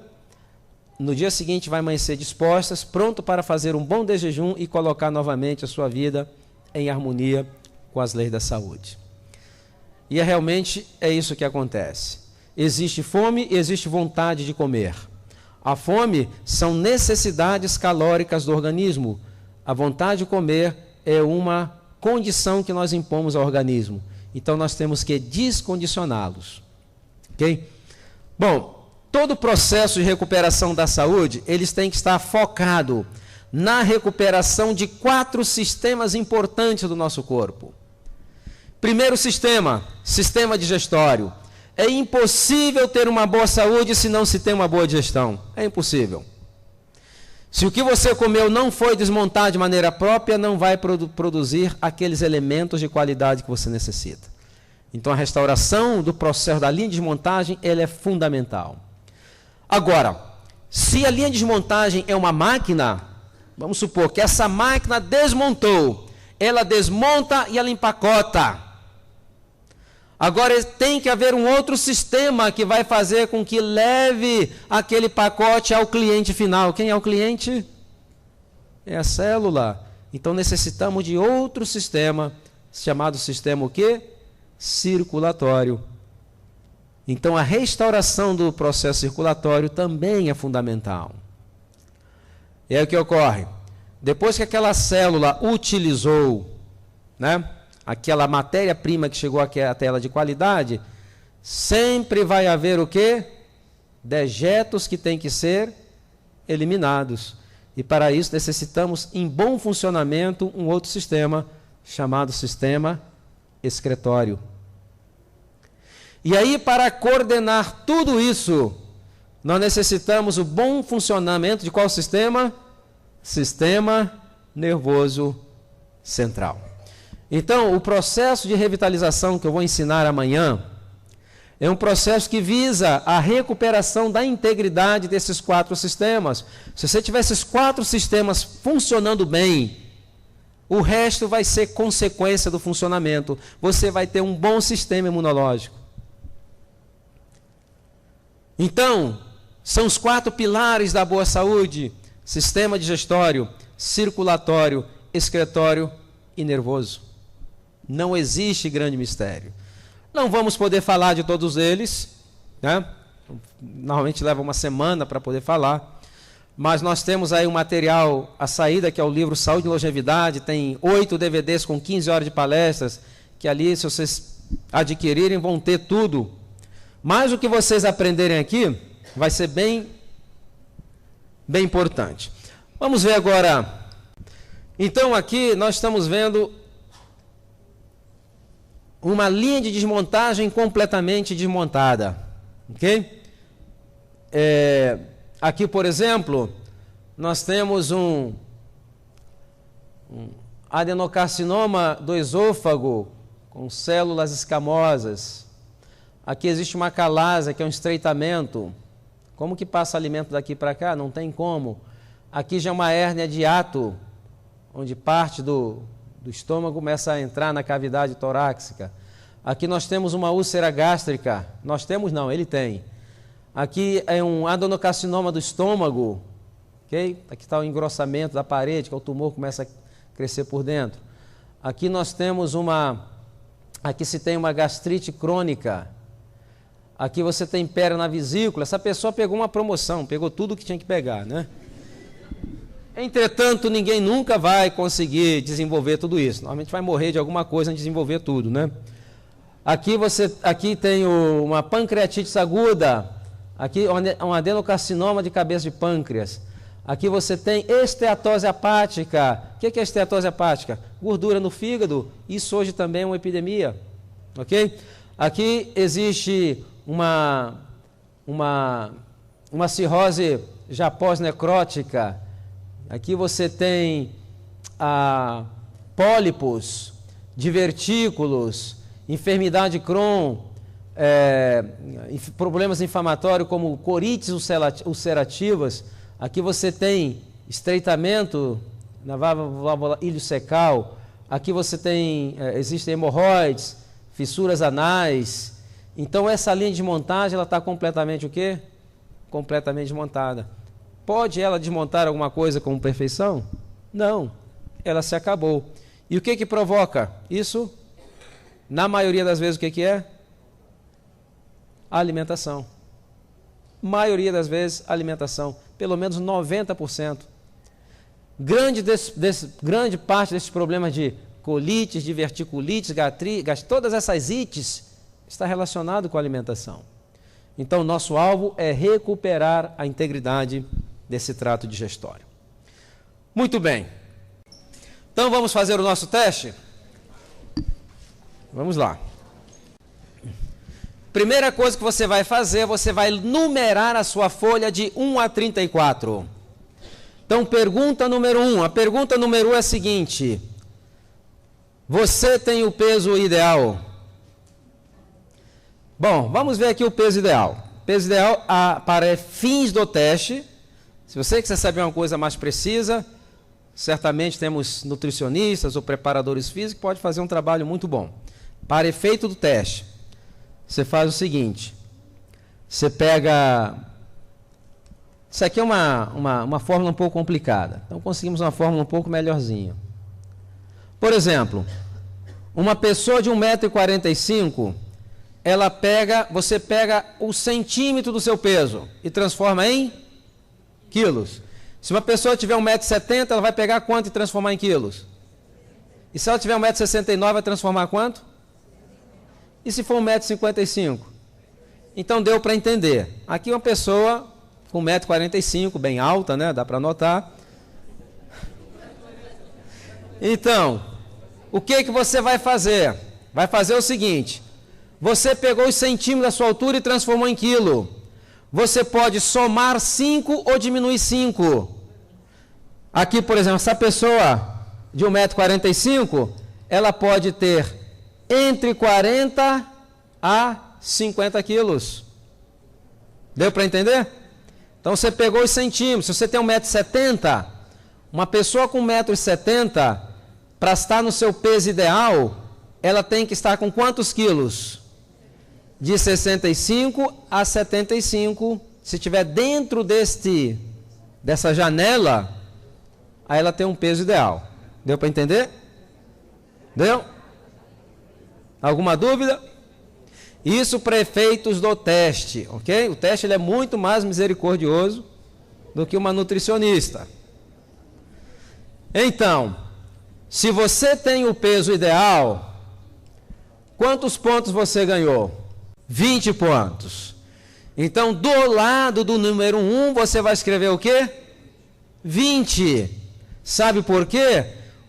no dia seguinte vai amanhecer dispostas, pronto para fazer um bom desjejum e colocar novamente a sua vida em harmonia com as leis da saúde. E realmente é isso que acontece. Existe fome e existe vontade de comer. A fome são necessidades calóricas do organismo. A vontade de comer é uma condição que nós impomos ao organismo. Então nós temos que descondicioná-los. Ok? Bom, todo o processo de recuperação da saúde, eles têm que estar focado na recuperação de 4 sistemas importantes do nosso corpo. Primeiro sistema digestório. É impossível ter uma boa saúde se não se tem uma boa digestão. É impossível. Se o que você comeu não foi desmontado de maneira própria, não vai produzir aqueles elementos de qualidade que você necessita. Então a restauração do processo da linha de desmontagem, ela é fundamental. Agora, se a linha de desmontagem é uma máquina, vamos supor que essa máquina desmontou, ela desmonta e ela empacota. Agora tem que haver um outro sistema que vai fazer com que leve aquele pacote ao cliente final. Quem é o cliente? É a célula. Então necessitamos de outro sistema, chamado sistema o quê? Circulatório. Então, a restauração do processo circulatório também é fundamental. E aí o que ocorre? Depois que aquela célula utilizou, né, aquela matéria-prima que chegou aqui até ela de qualidade, sempre vai haver o quê? Dejetos que têm que ser eliminados. E para isso necessitamos, em bom funcionamento, um outro sistema chamado sistema excretório. E aí, para coordenar tudo isso, nós necessitamos o bom funcionamento de qual sistema? Sistema nervoso central. Então, o processo de revitalização que eu vou ensinar amanhã é um processo que visa a recuperação da integridade desses 4 sistemas. Se você tiver esses 4 sistemas funcionando bem, o resto vai ser consequência do funcionamento. Você vai ter um bom sistema imunológico. Então, são os 4 pilares da boa saúde: sistema digestório, circulatório, excretório e nervoso. Não existe grande mistério. Não vamos poder falar de todos eles, né? Normalmente leva uma semana para poder falar, mas nós temos aí um material à saída, que é o livro Saúde e Longevidade, tem 8 DVDs com 15 horas de palestras, que ali, se vocês adquirirem, vão ter tudo. Mas o que vocês aprenderem aqui vai ser bem importante. Vamos ver agora. Então, aqui nós estamos vendo uma linha de desmontagem completamente desmontada. Ok? Aqui, por exemplo, nós temos um adenocarcinoma do esôfago com células escamosas. Aqui existe uma calásia, que é um estreitamento. Como que passa alimento daqui para cá? Não tem como. Aqui já é uma hérnia de hiato, onde parte do estômago começa a entrar na cavidade torácica. Aqui nós temos uma úlcera gástrica. Nós temos não, ele tem. Aqui é um adenocarcinoma do estômago. Okay? Aqui está o engrossamento da parede, que é o tumor que começa a crescer por dentro. Aqui nós temos aqui se tem uma gastrite crônica. Aqui você tem pedra na vesícula. Essa pessoa pegou uma promoção, pegou tudo o que tinha que pegar, né? Entretanto, ninguém nunca vai conseguir desenvolver tudo isso. Normalmente vai morrer de alguma coisa em desenvolver tudo, né? Aqui tem uma pancreatite aguda. Aqui um adenocarcinoma de cabeça de pâncreas. Aqui você tem esteatose hepática. O que é esteatose hepática? Gordura no fígado. Isso hoje também é uma epidemia. Ok? Aqui existe uma cirrose já pós-necrótica. Aqui você tem pólipos, divertículos, enfermidade Crohn, problemas inflamatórios como corites ulcerativas. Aqui você tem estreitamento na válvula iliocecal. Aqui você tem, existem hemorroides, fissuras anais. Então essa linha de montagem, ela está completamente o quê? Completamente desmontada. Pode ela desmontar alguma coisa com perfeição? Não, ela se acabou. E o que que provoca isso? Na maioria das vezes o que que é? A alimentação. Maioria das vezes alimentação, pelo menos 90%. Grande parte desses problemas de colites, diverticulites, gastrites, todas essas ites está relacionado com a alimentação. Então, nosso alvo é recuperar a integridade desse trato digestório. Muito bem. Então, vamos fazer o nosso teste? Vamos lá. Primeira coisa que você vai fazer, você vai numerar a sua folha de 1 a 34. Então, pergunta número 1. A pergunta número 1 é a seguinte: você tem o peso ideal? Bom, vamos ver aqui o peso ideal. Peso ideal para fins do teste. Se você quiser saber uma coisa mais precisa, certamente temos nutricionistas ou preparadores físicos que podem fazer um trabalho muito bom. Para efeito do teste, você faz o seguinte: você pega... Isso aqui é uma fórmula um pouco complicada. Então, conseguimos uma fórmula um pouco melhorzinha. Por exemplo, uma pessoa de 1,45 m, você pega o centímetro do seu peso e transforma em quilos. Se uma pessoa tiver 1,70 m, ela vai pegar quanto e transformar em quilos? E se ela tiver 1,69 m, vai transformar quanto? E se for 1,55 m? Então deu para entender. Aqui uma pessoa com 1,45 m, bem alta, né? Dá para notar. Então, o que você vai fazer? Vai fazer o seguinte: você pegou os centímetros da sua altura e transformou em quilo. Você pode somar 5 ou diminuir 5. Aqui, por exemplo, essa pessoa de 1,45 m, ela pode ter entre 40 a 50 quilos. Deu para entender? Então você pegou os centímetros. Se você tem 1,70 m, uma pessoa com 1,70 m, para estar no seu peso ideal, ela tem que estar com quantos quilos? De 65 a 75. Se estiver dentro dessa janela, aí ela tem um peso ideal. Deu para entender? Deu? Alguma dúvida? Isso para efeitos do teste, ok? O teste ele é muito mais misericordioso do que uma nutricionista. Então, se você tem o peso ideal, quantos pontos você ganhou? 20 pontos. Então, do lado do número 1, você vai escrever o quê? 20. Sabe por quê?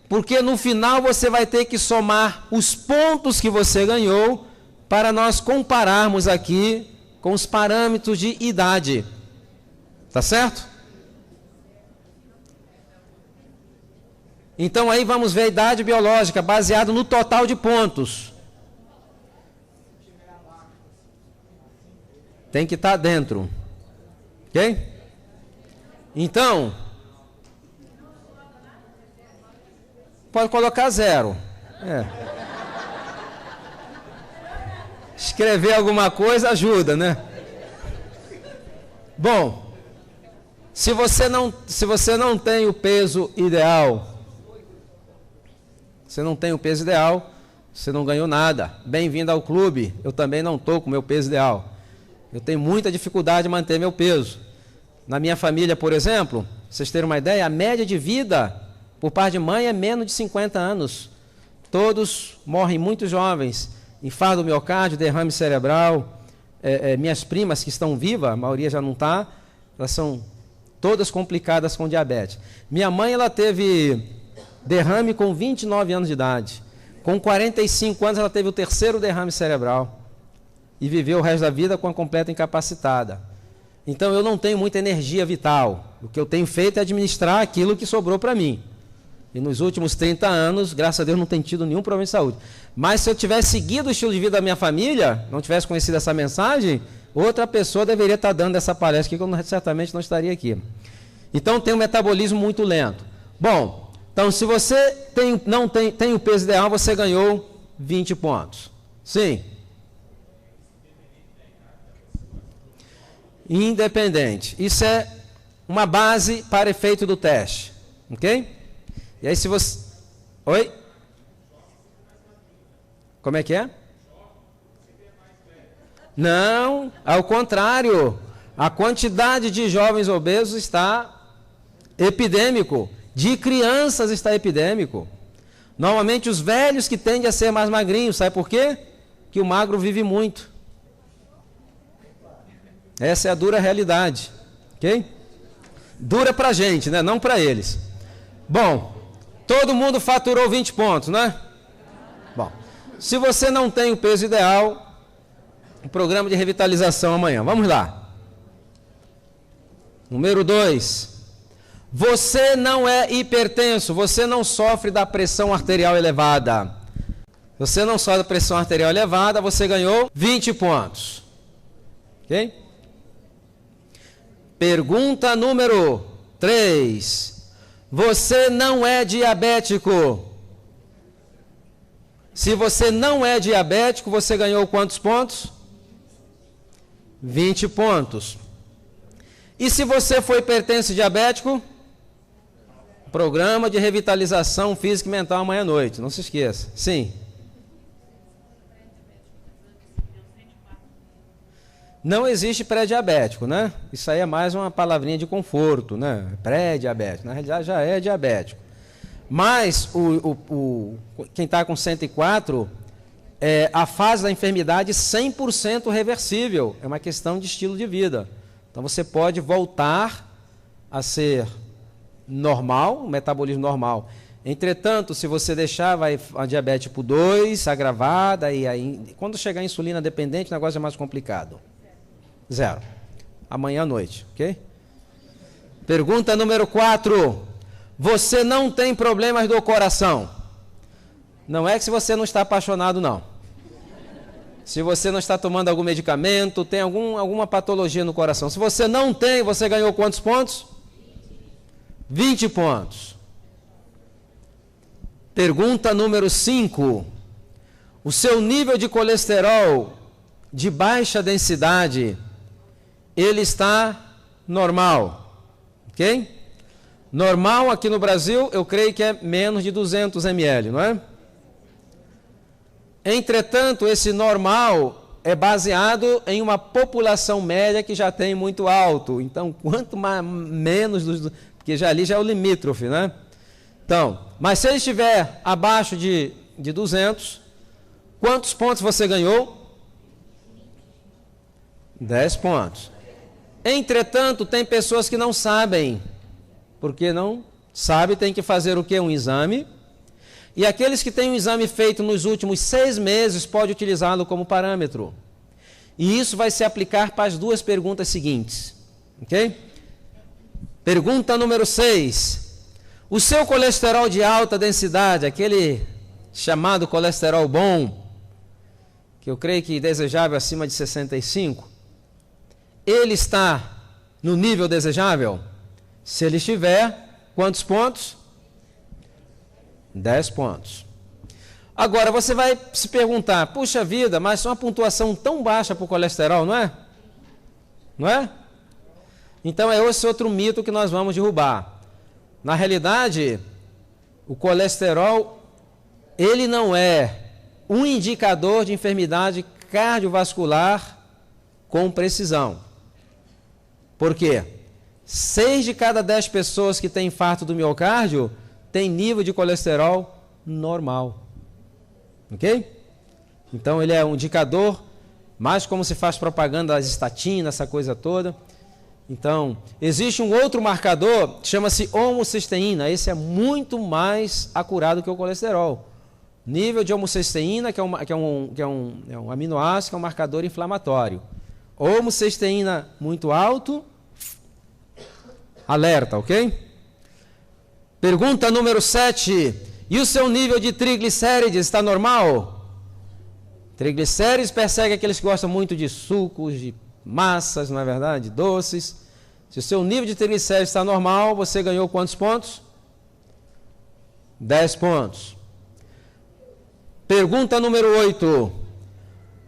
Porque no final você vai ter que somar os pontos que você ganhou para nós compararmos aqui com os parâmetros de idade. Tá certo? Então aí vamos ver a idade biológica baseado no total de pontos. Tem que estar dentro. Ok? Então, pode colocar 0. Escrever alguma coisa ajuda, né? Bom, se você não tem o peso ideal, você não ganhou nada. Bem-vindo ao clube. Eu também não estou com o meu peso ideal. Eu tenho muita dificuldade de manter meu peso. Na minha família, por exemplo, vocês terem uma ideia, a média de vida por parte de mãe é menos de 50 anos. Todos morrem muito jovens. Infarto do miocárdio, derrame cerebral. Minhas primas que estão vivas, a maioria já não está, elas são todas complicadas com diabetes. Minha mãe, ela teve derrame com 29 anos de idade. Com 45 anos, ela teve o 3º derrame cerebral. E viveu o resto da vida com a completa incapacitada. Então eu não tenho muita energia vital. O que eu tenho feito é administrar aquilo que sobrou para mim. E nos últimos 30 anos, graças a Deus, não tenho tido nenhum problema de saúde. Mas se eu tivesse seguido o estilo de vida da minha família, não tivesse conhecido essa mensagem, outra pessoa deveria estar dando essa palestra aqui, que eu certamente não estaria aqui. Então tem um metabolismo muito lento. Bom, então se você não tem o peso ideal, você ganhou 20 pontos. Sim. Independente. Isso é uma base para efeito do teste. Ok? E aí se você... Oi? Como é que é? Não, ao contrário. A quantidade de jovens obesos está epidêmico. De crianças está epidêmico. Normalmente os velhos que tendem a ser mais magrinhos. Sabe por quê? Que o magro vive muito. Essa é a dura realidade, ok? Dura pra gente, né? Não para eles. Bom, todo mundo faturou 20 pontos, né? Bom, se você não tem o peso ideal, o programa de revitalização amanhã. Vamos lá. Número 2. Você não é hipertenso, você não sofre da pressão arterial elevada. Você não sofre da pressão arterial elevada, você ganhou 20 pontos. Ok? Pergunta número 3. Você não é diabético. Se você não é diabético, você ganhou quantos pontos? 20 pontos. E se você for hipertenso e diabético? Programa de revitalização física e mental amanhã à noite. Não se esqueça. Sim. Não existe pré-diabético, né? Isso aí é mais uma palavrinha de conforto, né? Pré-diabético, na realidade já é diabético. Mas quem está com 104, a fase da enfermidade 100% reversível. É uma questão de estilo de vida. Então você pode voltar a ser normal, um metabolismo normal. Entretanto, se você deixar, vai a diabetes tipo 2, agravada, e aí, quando chegar a insulina dependente, o negócio é mais complicado. 0. Amanhã à noite, ok? Pergunta número 4. Você não tem problemas do coração? Não é que se você não está apaixonado, não. Se você não está tomando algum medicamento, tem alguma patologia no coração. Se você não tem, você ganhou quantos pontos? 20 pontos. Pergunta número 5. O seu nível de colesterol de baixa densidade, ele está normal, ok? Normal aqui no Brasil, eu creio que é menos de 200 ml, não é? Entretanto, esse normal é baseado em uma população média que já tem muito alto. Então, quanto menos, porque ali já é o limítrofe, né? Então, mas se ele estiver abaixo de 200, quantos pontos você ganhou? 10 pontos. Entretanto, tem pessoas que não sabem. Porque não sabe, tem que fazer o quê? Um exame. E aqueles que têm um exame feito nos últimos 6 meses, pode utilizá-lo como parâmetro. E isso vai se aplicar para as duas perguntas seguintes. Ok? Pergunta número 6. O seu colesterol de alta densidade, aquele chamado colesterol bom, que eu creio que desejável acima de 65, ele está no nível desejável? Se ele estiver, quantos pontos? 10 pontos. Agora, você vai se perguntar, puxa vida, mas uma pontuação tão baixa para o colesterol, não é? Não é? Então, é esse outro mito que nós vamos derrubar. Na realidade, o colesterol, ele não é um indicador de enfermidade cardiovascular com precisão. Por quê? 6 de cada 10 pessoas que têm infarto do miocárdio têm nível de colesterol normal. Ok? Então, ele é um indicador, mais como se faz propaganda das estatinas, essa coisa toda. Então, existe um outro marcador, chama-se homocisteína. Esse é muito mais acurado que o colesterol. Nível de homocisteína, que é um aminoácido, que é um marcador inflamatório. Homocisteína muito alto, alerta, ok? Pergunta número 7. E o seu nível de triglicérides está normal? Triglicérides persegue aqueles que gostam muito de sucos, de massas, não é verdade? Doces. Se o seu nível de triglicérides está normal, você ganhou quantos pontos? 10 pontos. Pergunta número 8.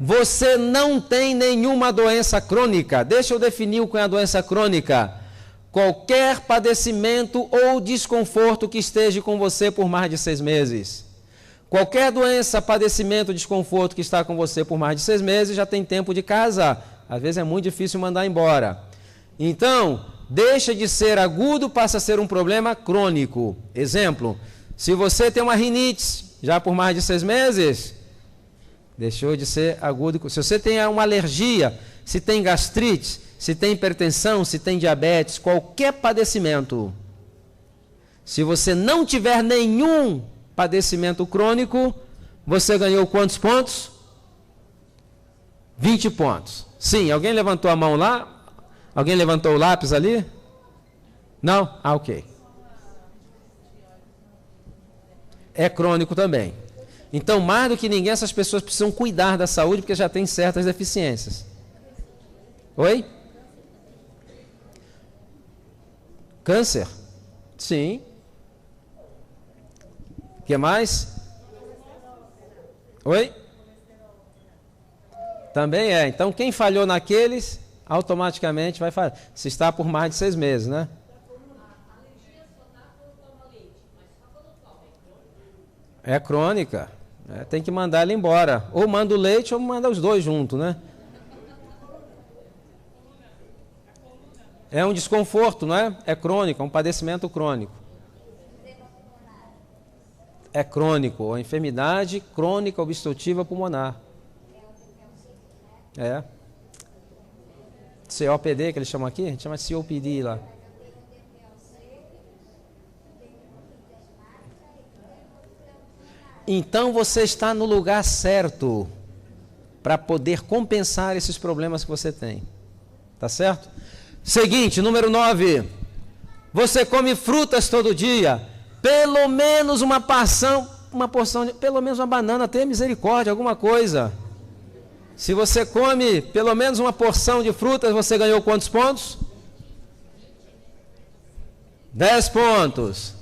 Você não tem nenhuma doença crônica. Deixa eu definir o que é a doença crônica. Qualquer padecimento ou desconforto que esteja com você por mais de 6 meses. Qualquer doença, padecimento, desconforto que está com você por mais de 6 meses, já tem tempo de casa. Às vezes é muito difícil mandar embora. Então, deixa de ser agudo, passa a ser um problema crônico. Exemplo, se você tem uma rinite já por mais de 6 meses, deixou de ser agudo. Se você tem uma alergia, se tem gastrite, se tem hipertensão, se tem diabetes, qualquer padecimento, se você não tiver nenhum padecimento crônico, você ganhou quantos pontos? 20 pontos. Sim, alguém levantou a mão lá? Alguém levantou o lápis ali? Não? Ah, ok. É crônico também. Então, mais do que ninguém, essas pessoas precisam cuidar da saúde porque já têm certas deficiências. Oi? Câncer? Sim. O que mais? Oi? Também é. Então, quem falhou naqueles, automaticamente vai falhar. Se está por mais de 6 meses, né? É crônica. Tem que mandar ela embora. Ou manda o leite ou manda os dois juntos, né? É um desconforto, não é? É crônico, é um padecimento crônico. É crônico, a enfermidade crônica obstrutiva pulmonar. É. COPD, que eles chamam aqui? A gente chama de COPD lá. Então você está no lugar certo para poder compensar esses problemas que você tem. Tá certo? Seguinte, número 9. Você come frutas todo dia. Pelo menos uma porção de, pelo menos uma banana, tenha misericórdia, alguma coisa. Se você come pelo menos uma porção de frutas, você ganhou quantos pontos? 10 pontos.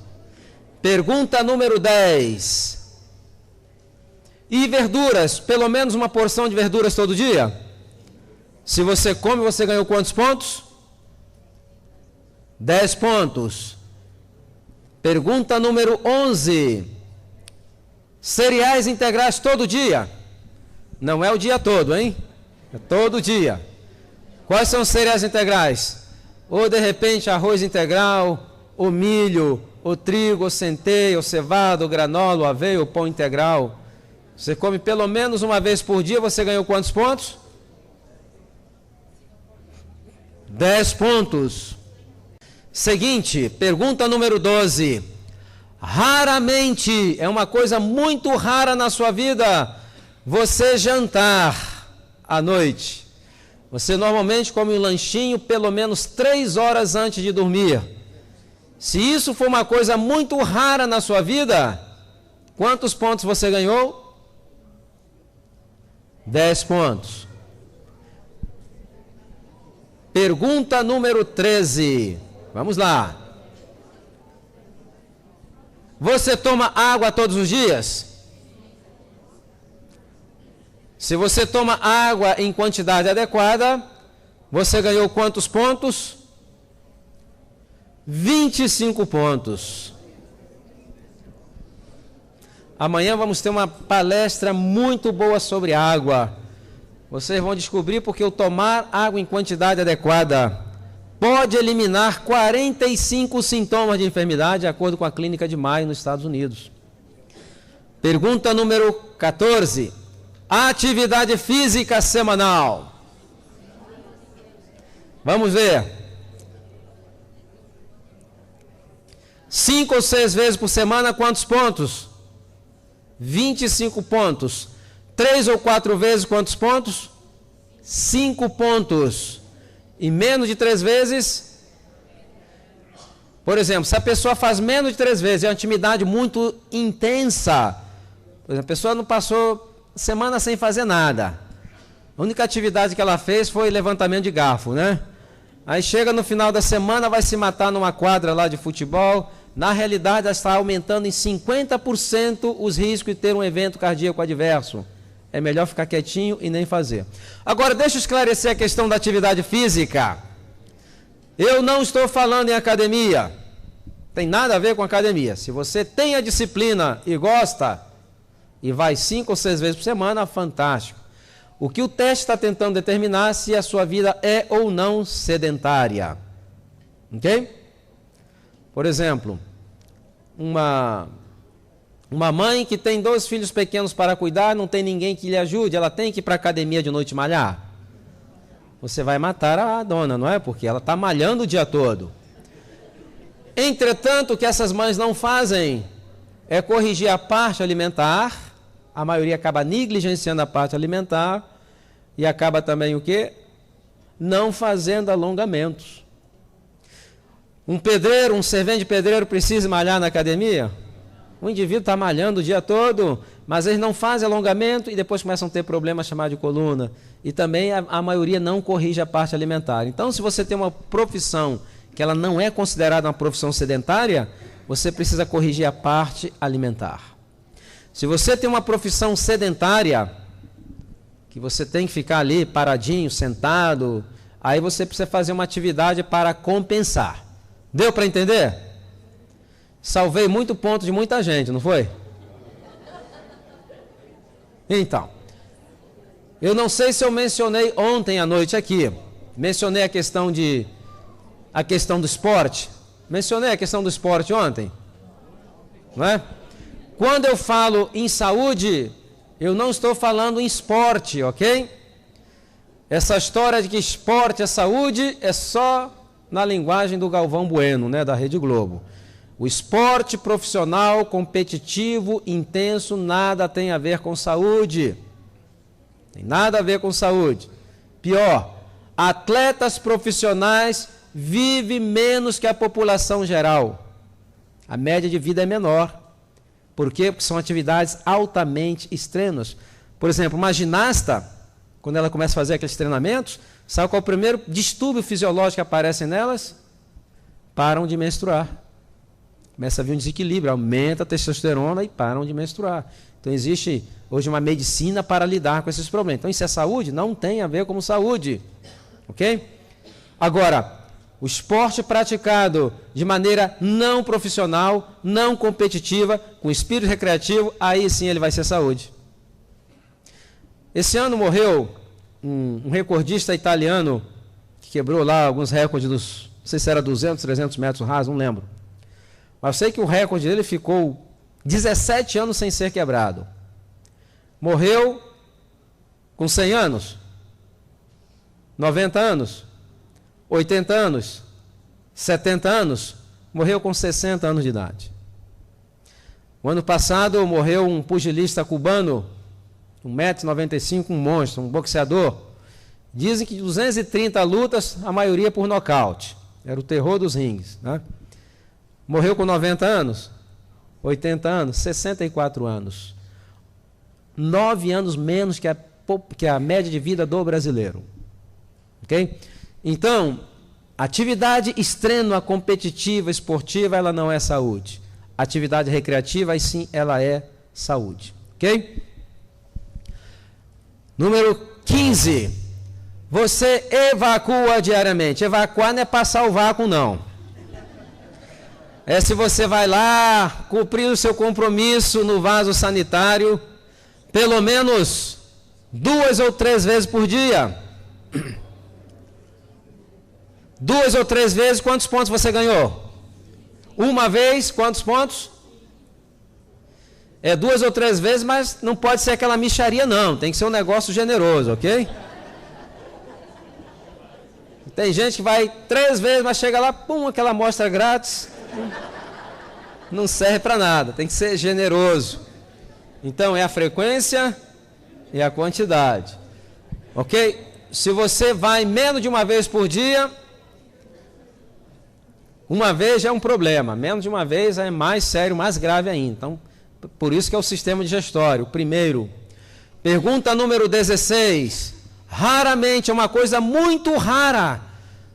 Pergunta número 10. E verduras, pelo menos uma porção de verduras todo dia? Se você come, você ganhou quantos pontos? 10 pontos. Pergunta número 11. Cereais integrais todo dia? Não é o dia todo, hein? É todo dia. Quais são os cereais integrais? Ou de repente arroz integral, ou milho, ou trigo, ou centeio, ou cevada, ou granola, ou aveia, ou pão integral. Você come pelo menos uma vez por dia, você ganhou quantos pontos? 10 pontos. Seguinte, pergunta número 12. Raramente, é uma coisa muito rara na sua vida, você jantar à noite. Você normalmente come um lanchinho pelo menos 3 horas antes de dormir. Se isso for uma coisa muito rara na sua vida, quantos pontos você ganhou? 10 pontos. Pergunta número 13. Vamos lá. Você toma água todos os dias? Se você toma água em quantidade adequada, você ganhou quantos pontos? 25 pontos. Amanhã vamos ter uma palestra muito boa sobre água. Vocês vão descobrir porque o tomar água em quantidade adequada pode eliminar 45 sintomas de enfermidade, de acordo com a Clínica de Mayo nos Estados Unidos. Pergunta número 14. Atividade física semanal. Vamos ver. 5 ou 6 vezes por semana, quantos pontos? 25 pontos. 3 ou 4 vezes, quantos pontos? 5 pontos. E menos de 3 vezes? Por exemplo, se a pessoa faz menos de 3 vezes, é uma atividade muito intensa. Por exemplo, a pessoa não passou semana sem fazer nada. A única atividade que ela fez foi levantamento de garfo, né? Aí chega no final da semana, vai se matar numa quadra lá de futebol. Na realidade, ela está aumentando em 50% os riscos de ter um evento cardíaco adverso. É melhor ficar quietinho e nem fazer. Agora, deixa eu esclarecer a questão da atividade física. Eu não estou falando em academia. Tem nada a ver com academia. Se você tem a disciplina e gosta, e vai 5 ou 6 vezes por semana, fantástico. O que o teste está tentando determinar se a sua vida é ou não sedentária. Ok? Por exemplo, uma mãe que tem 2 filhos pequenos para cuidar, não tem ninguém que lhe ajude, ela tem que ir para a academia de noite malhar. Você vai matar a dona, não é? Porque ela está malhando o dia todo. Entretanto, o que essas mães não fazem é corrigir a parte alimentar. A maioria acaba negligenciando a parte alimentar e acaba também o quê? Não fazendo alongamentos. Um pedreiro, um servente de pedreiro precisa malhar na academia? O indivíduo está malhando o dia todo, mas eles não fazem alongamento e depois começam a ter problemas chamados de coluna. E também a maioria não corrige a parte alimentar. Então, se você tem uma profissão que ela não é considerada uma profissão sedentária, você precisa corrigir a parte alimentar. Se você tem uma profissão sedentária, que você tem que ficar ali paradinho, sentado, aí você precisa fazer uma atividade para compensar. Deu para entender? Salvei muito ponto de muita gente, não foi? Então, eu não sei se eu mencionei ontem à noite aqui, mencionei a questão de a questão do esporte? Mencionei a questão do esporte ontem, não é? Quando eu falo em saúde, eu não estou falando em esporte, ok? Essa história de que esporte é saúde é só na linguagem do Galvão Bueno, né, da Rede Globo. O esporte profissional, competitivo, intenso, nada tem a ver com saúde. Tem nada a ver com saúde. Pior, atletas profissionais vivem menos que a população geral. A média de vida é menor. Por quê? Porque são atividades altamente extremas. Por exemplo, uma ginasta, quando ela começa a fazer aqueles treinamentos, sabe qual é o primeiro distúrbio fisiológico que aparece nelas? Param de menstruar. Começa a vir um desequilíbrio, aumenta a testosterona e param de menstruar. Então existe hoje uma medicina para lidar com esses problemas. Então isso é saúde? Não tem a ver com saúde. Ok? Agora, o esporte praticado de maneira não profissional, não competitiva, com espírito recreativo, aí sim ele vai ser saúde. Esse ano morreu um recordista italiano que quebrou lá alguns recordes dos, não sei se era 200, 300 metros rasos, não lembro. Mas eu sei que o recorde dele ficou 17 anos sem ser quebrado. Morreu com 100 anos, 90 anos, 80 anos, 70 anos, morreu com 60 anos de idade. O ano passado morreu um pugilista cubano, 1,95 m, um monstro, um boxeador. Dizem que 230 lutas, a maioria por nocaute. Era o terror dos ringues, né? Morreu com 90 anos, 80 anos, 64 anos. 9 anos menos que a média de vida do brasileiro. Ok? Então, atividade extrema, competitiva, esportiva, ela não é saúde. Atividade recreativa, aí sim, ela é saúde. Ok? Número 15. Você evacua diariamente. Evacuar não é passar o vácuo, não. É se você vai lá cumprir o seu compromisso no vaso sanitário, pelo menos 2 ou 3 vezes por dia. 2 ou 3 vezes, quantos pontos você ganhou? Uma vez, quantos pontos? É 2 ou 3 vezes, mas não pode ser aquela mixaria, não. Tem que ser um negócio generoso, ok? Tem gente que vai 3 vezes, mas chega lá, pum, aquela amostra grátis. Não serve para nada, tem que ser generoso. Então é a frequência e a quantidade. Ok? Se você vai menos de uma vez por dia, uma vez já é um problema. Menos de uma vez é mais sério, mais grave ainda. Então, por isso que é o sistema digestório. Primeiro, pergunta número 16. Raramente, é uma coisa muito rara,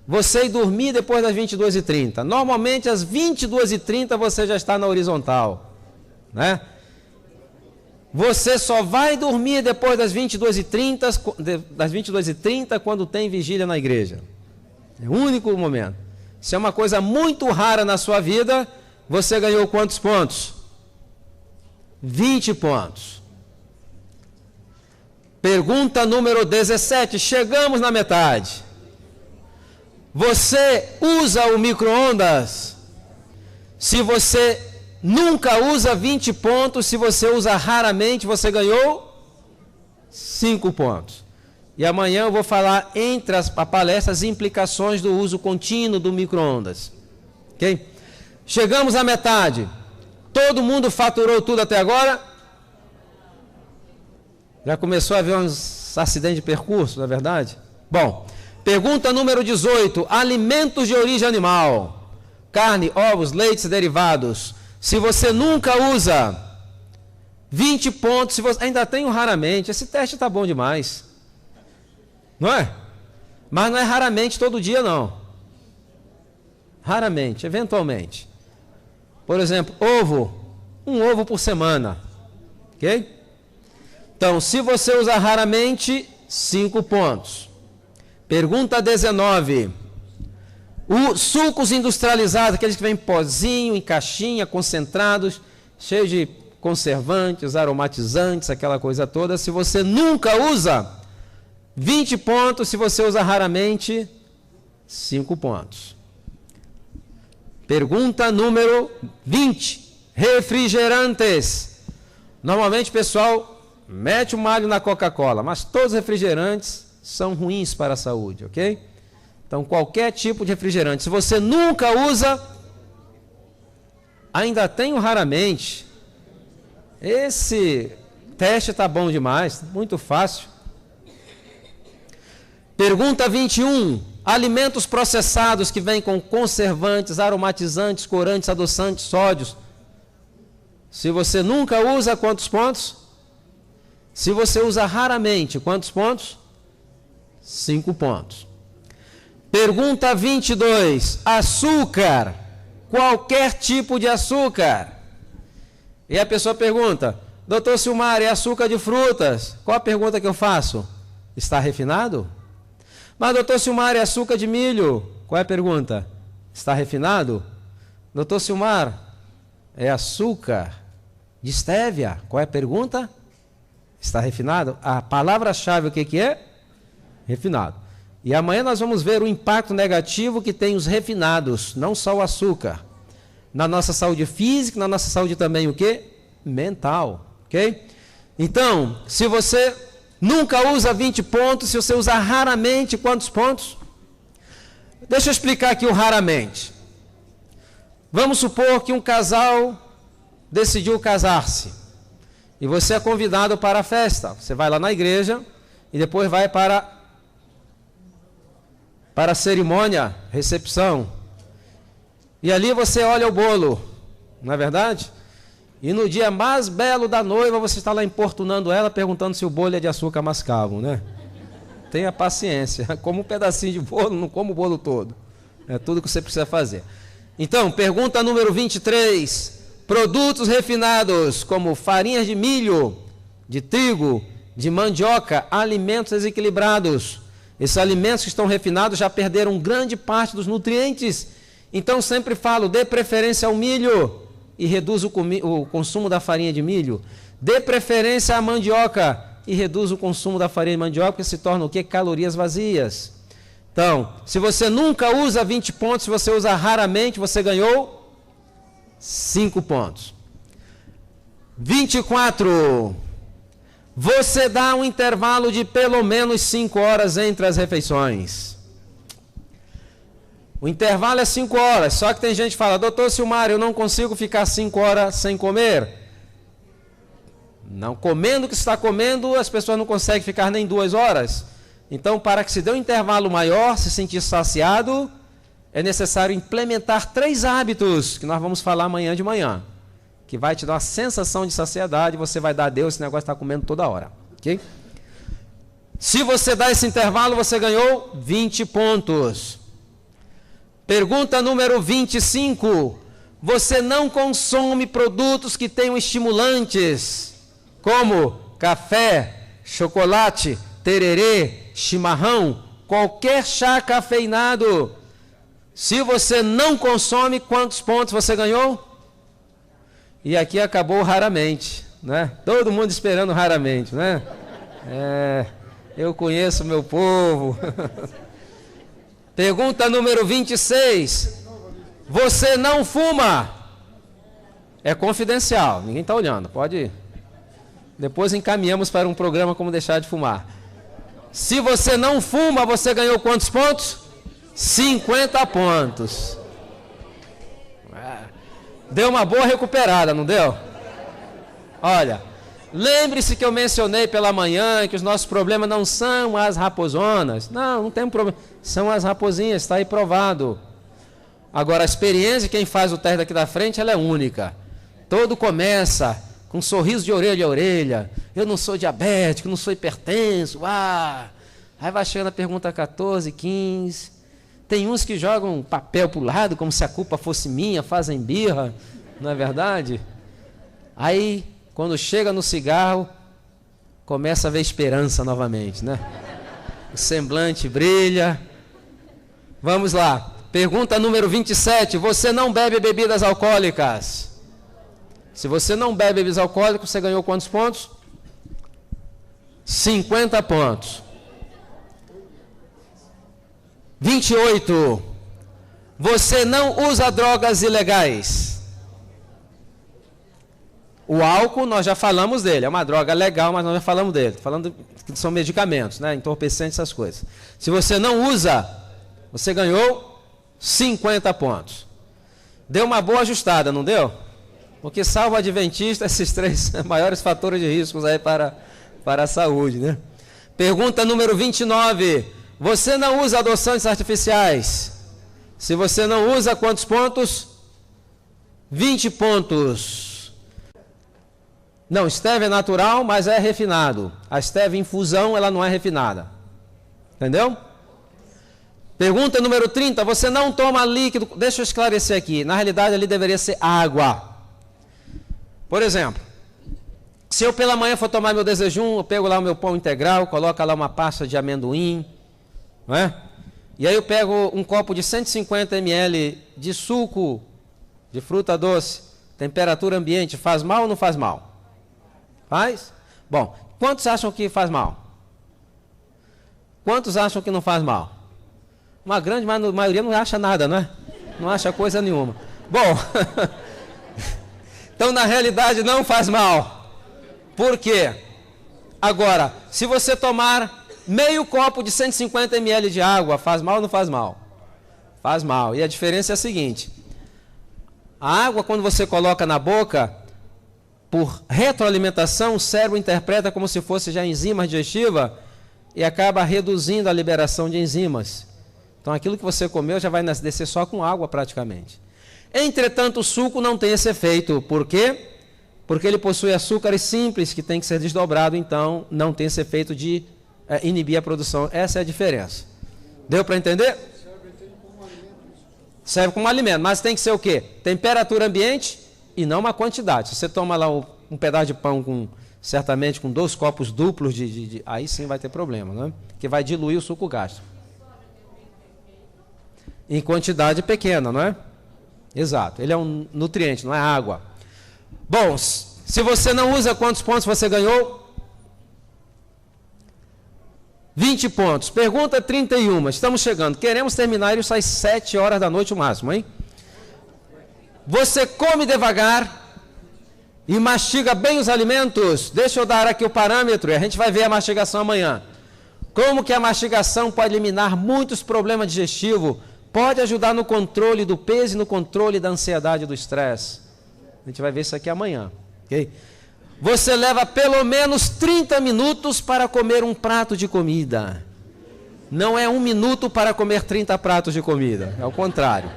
você ir dormir depois das 22h30. Normalmente, às 22h30, você já está na horizontal, né? Você só vai dormir depois das 22h30 quando tem vigília na igreja. É o único momento. Se é uma coisa muito rara na sua vida, você ganhou quantos pontos? 20 pontos. Pergunta número 17. Chegamos na metade. Você usa o micro-ondas? Se você nunca usa, 20 pontos. Se você usa raramente, você ganhou 5 pontos. E amanhã eu vou falar entre as palestras as implicações do uso contínuo do micro-ondas. Ok? Chegamos à metade. Todo mundo faturou tudo até agora? Já começou a haver uns acidentes de percurso, não é verdade? Bom, pergunta número 18. Alimentos de origem animal. Carne, ovos, leites e derivados. Se você nunca usa, 20 pontos. Se você ainda tem raramente, esse teste está bom demais. Não é? Mas não é raramente todo dia, não. Raramente, eventualmente. Por exemplo, ovo. Um ovo por semana. Ok? Então, se você usar raramente, 5 pontos. Pergunta 19. Os sucos industrializados, aqueles que vêm em pozinho, em caixinha, concentrados, cheios de conservantes, aromatizantes, aquela coisa toda. Se você nunca usa, 20 pontos. Se você usa raramente, 5 pontos. Pergunta número 20. Refrigerantes. Normalmente o pessoal mete o malho na Coca-Cola, mas todos os refrigerantes são ruins para a saúde, ok? Então, qualquer tipo de refrigerante, se você nunca usa, ainda tem o raramente. Esse teste está bom demais, muito fácil. Pergunta 21. Alimentos processados que vêm com conservantes, aromatizantes, corantes, adoçantes, sódios. Se você nunca usa, quantos pontos? Se você usa raramente, quantos pontos? 5 pontos. Pergunta 22. Açúcar. Qualquer tipo de açúcar. E a pessoa pergunta, doutor Silmar, é açúcar de frutas? Qual a pergunta que eu faço? Está refinado? Mas doutor Silmar, é açúcar de milho? Qual é a pergunta? Está refinado? Doutor Silmar, é açúcar de stevia? Qual é a pergunta? Está refinado? A palavra-chave o que é? Refinado. E amanhã nós vamos ver o impacto negativo que tem os refinados, não só o açúcar. Na nossa saúde física, na nossa saúde também o quê? Mental, ok? Então, se você nunca usa 20 pontos, se você usar raramente, quantos pontos? Deixa eu explicar aqui o raramente. Vamos supor que um casal decidiu casar-se. E você é convidado para a festa. Você vai lá na igreja e depois vai para a cerimônia, recepção. E ali você olha o bolo, não é verdade? E no dia mais belo da noiva, você está lá importunando ela, perguntando se o bolo é de açúcar mascavo, né? Tenha paciência, como um pedacinho de bolo, não como o bolo todo. É tudo que você precisa fazer. Então, pergunta número 23. Produtos refinados, como farinhas de milho, de trigo, de mandioca, alimentos desequilibrados. Esses alimentos que estão refinados já perderam grande parte dos nutrientes. Então, sempre falo, dê preferência ao milho e reduz o consumo da farinha de milho. Dê preferência à mandioca e reduz o consumo da farinha de mandioca, porque se torna o quê? Calorias vazias. Então, se você nunca usa 20 pontos, se você usa raramente, você ganhou 5 pontos. 24. Você dá um intervalo de pelo menos 5 horas entre as refeições. O intervalo é 5 horas, só que tem gente que fala, doutor Silmar, eu não consigo ficar 5 horas sem comer. Não, comendo o que está comendo, as pessoas não conseguem ficar nem 2 horas. Então, para que se dê um intervalo maior, se sentir saciado, é necessário implementar 3 hábitos, que nós vamos falar amanhã de manhã, que vai te dar uma sensação de saciedade, você vai dar a Deus, esse negócio está comendo toda hora. Ok? Se você dá esse intervalo, você ganhou 20 pontos. Pergunta número 25. Você não consome produtos que tenham estimulantes, como café, chocolate, tererê, chimarrão, qualquer chá cafeinado. Se você não consome, quantos pontos você ganhou? E aqui acabou raramente, né? Todo mundo esperando raramente, né? Eu conheço meu povo. Pergunta número 26. Você não fuma? É confidencial, ninguém está olhando, pode ir. Depois encaminhamos para um programa como deixar de fumar. Se você não fuma, você ganhou quantos pontos? 50 pontos. Deu uma boa recuperada, não deu? Olha, lembre-se que eu mencionei pela manhã que os nossos problemas não são as raposonas. Não tem problema. São as raposinhas, está aí provado. Agora, a experiência de quem faz o teste daqui da frente, ela é única. Todo começa com um sorriso de orelha a orelha. Eu não sou diabético, não sou hipertenso. Aí vai chegando a pergunta 14, 15... Tem uns que jogam papel para o lado, como se a culpa fosse minha, fazem birra, não é verdade? Aí, quando chega no cigarro, começa a ver esperança novamente, né? O semblante brilha. Vamos lá. Pergunta número 27. Você não bebe bebidas alcoólicas? Se você não bebe bebidas alcoólicas, você ganhou quantos pontos? 50 pontos. 28. você não usa drogas ilegais. O álcool, nós já falamos dele, é uma droga legal, mas nós já falamos dele. Falando que são medicamentos, né? Entorpecentes, essas coisas. Se você não usa, você ganhou 50 pontos. Deu uma boa ajustada, não deu? Porque salvo adventista, esses 3 maiores fatores de riscos aí para a saúde, né? Pergunta número 29. Você não usa adoçantes artificiais? Se você não usa, quantos pontos? 20 pontos. Não, stevia é natural, mas é refinado. A stevia infusão, ela não é refinada. Entendeu? Pergunta número 30. Você não toma líquido... Deixa eu esclarecer aqui. Na realidade, ali deveria ser água. Por exemplo, se eu pela manhã for tomar meu desejum, eu pego lá o meu pão integral, coloco lá uma pasta de amendoim, não é? E aí eu pego um copo de 150 ml de suco de fruta doce, temperatura ambiente, faz mal ou não faz mal? Faz? Bom, quantos acham que faz mal? Quantos acham que não faz mal? Uma grande maioria não acha nada, não é? Não acha coisa nenhuma. Bom, então na realidade não faz mal. Por quê? Agora, se você tomar meio copo de 150 ml de água, faz mal ou não faz mal? Faz mal. E a diferença é a seguinte: a água, quando você coloca na boca, por retroalimentação, o cérebro interpreta como se fosse já enzima digestiva e acaba reduzindo a liberação de enzimas. Então aquilo que você comeu já vai descer só com água praticamente. Entretanto, o suco não tem esse efeito. Por quê? Porque ele possui açúcares simples que tem que ser desdobrado, então não tem esse efeito de inibir a produção. Essa é a diferença. Deu para entender? Serve como alimento, mas tem que ser o quê? Temperatura ambiente e não uma quantidade. Se você toma lá um pedaço de pão certamente com 2 copos duplos aí sim vai ter problema, né? Que vai diluir o suco gástrico. Em quantidade pequena, não é? Exato. Ele é um nutriente, não é água. Bom, se você não usa, quantos pontos você ganhou? 20 pontos. Pergunta 31. Estamos chegando. Queremos terminar isso às 7 horas da noite o máximo, hein? Você come devagar e mastiga bem os alimentos? Deixa eu dar aqui o parâmetro e a gente vai ver a mastigação amanhã. Como que a mastigação pode eliminar muitos problemas digestivos? Pode ajudar no controle do peso e no controle da ansiedade e do estresse. A gente vai ver isso aqui amanhã. Okay? Você leva pelo menos 30 minutos para comer um prato de comida. Não é 1 minuto para comer 30 pratos de comida. É o contrário.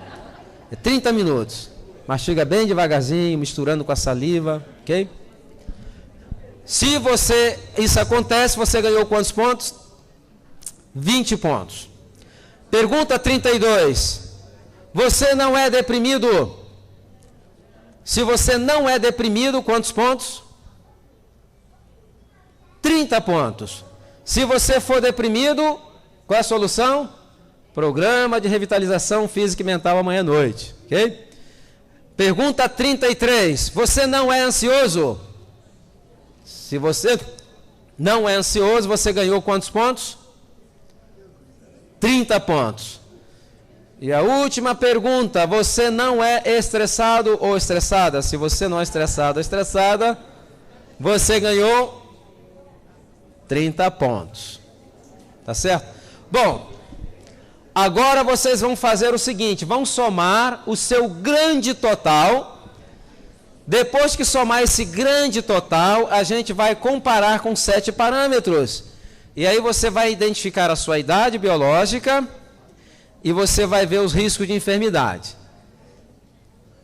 É 30 minutos. Mastiga bem devagarzinho, misturando com a saliva. Ok? Se isso acontece, você ganhou quantos pontos? 20 pontos. Pergunta 32. Você não é deprimido? Se você não é deprimido, quantos pontos? 30 pontos. Se você for deprimido, qual é a solução? Programa de revitalização física e mental amanhã à noite. Ok? Pergunta 33. Você não é ansioso? Se você não é ansioso, você ganhou quantos pontos? 30 pontos. E a última pergunta, você não é estressado ou estressada? Se você não é estressado ou estressada, você ganhou 30 pontos. Tá certo? Bom, agora vocês vão fazer o seguinte, vão somar o seu grande total. Depois que somar esse grande total, a gente vai comparar com 7 parâmetros. E aí você vai identificar a sua idade biológica e você vai ver os riscos de enfermidade.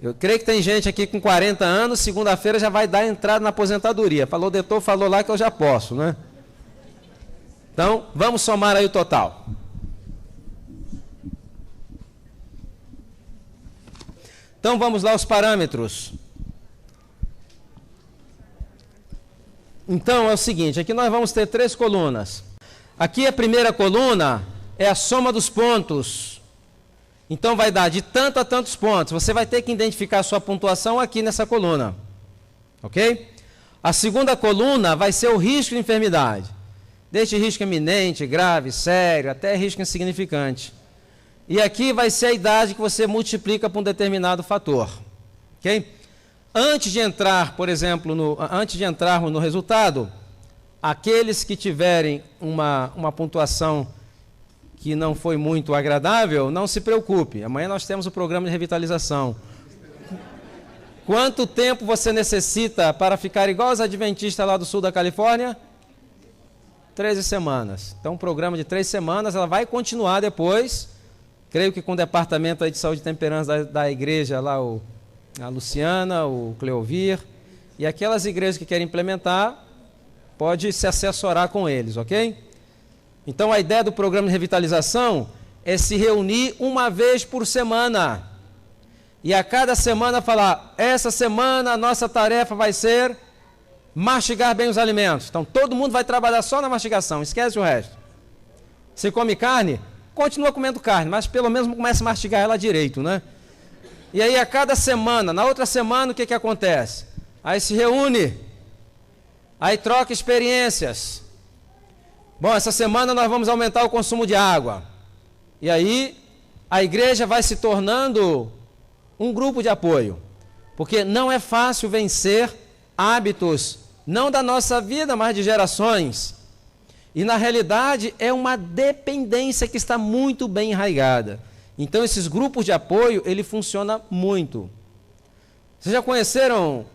Eu creio que tem gente aqui com 40 anos, segunda-feira já vai dar entrada na aposentadoria. Falou o doutor, falou lá que eu já posso, né? Então, vamos somar aí o total. Então, vamos lá os parâmetros. Então, é o seguinte, aqui nós vamos ter 3 colunas. Aqui a primeira coluna é a soma dos pontos. Então, vai dar de tanto a tantos pontos. Você vai ter que identificar a sua pontuação aqui nessa coluna. Ok? A segunda coluna vai ser o risco de enfermidade. Desde risco iminente, grave, sério, até risco insignificante. E aqui vai ser a idade que você multiplica por um determinado fator. Ok? Antes de entrar, por exemplo, antes de entrarmos no resultado, aqueles que tiverem uma pontuação que não foi muito agradável, não se preocupe. Amanhã nós temos o programa de revitalização. Quanto tempo você necessita para ficar igual aos adventistas lá do sul da Califórnia? 13 semanas. Então, um programa de 3 semanas, ela vai continuar depois. Creio que com o departamento aí de saúde e temperança da igreja, lá a Luciana, o Cleovir, e aquelas igrejas que querem implementar, pode se assessorar com eles, ok? Então, a ideia do programa de revitalização é se reunir uma vez por semana. E a cada semana falar, essa semana a nossa tarefa vai ser mastigar bem os alimentos. Então, todo mundo vai trabalhar só na mastigação, esquece o resto. Se come carne, continua comendo carne, mas pelo menos começa a mastigar ela direito, né? E aí, a cada semana, na outra semana, o que acontece? Aí se reúne, aí troca experiências. Bom, essa semana nós vamos aumentar o consumo de água. E aí, a igreja vai se tornando um grupo de apoio. Porque não é fácil vencer hábitos, não da nossa vida, mas de gerações. E na realidade é uma dependência que está muito bem enraizada. Então esses grupos de apoio, ele funciona muito. Vocês já conheceram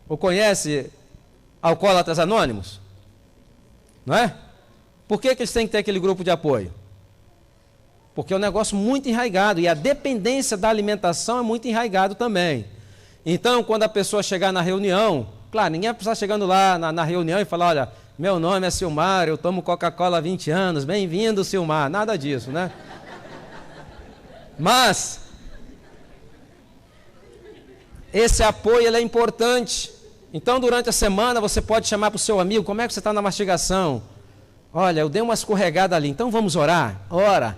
ou conhecem Alcoólatras Anônimos? Não é? Por que eles têm que ter aquele grupo de apoio? Porque é um negócio muito enraizado e a dependência da alimentação é muito enraizado também. Então, quando a pessoa chegar na reunião, claro, ninguém vai precisar chegando lá na reunião e falar, olha, meu nome é Silmar, eu tomo Coca-Cola há 20 anos, bem-vindo, Silmar. Nada disso, né? Mas, esse apoio ele é importante. Então, durante a semana, você pode chamar para o seu amigo, como é que você está na mastigação? Olha, eu dei uma escorregada ali, então vamos orar? Ora,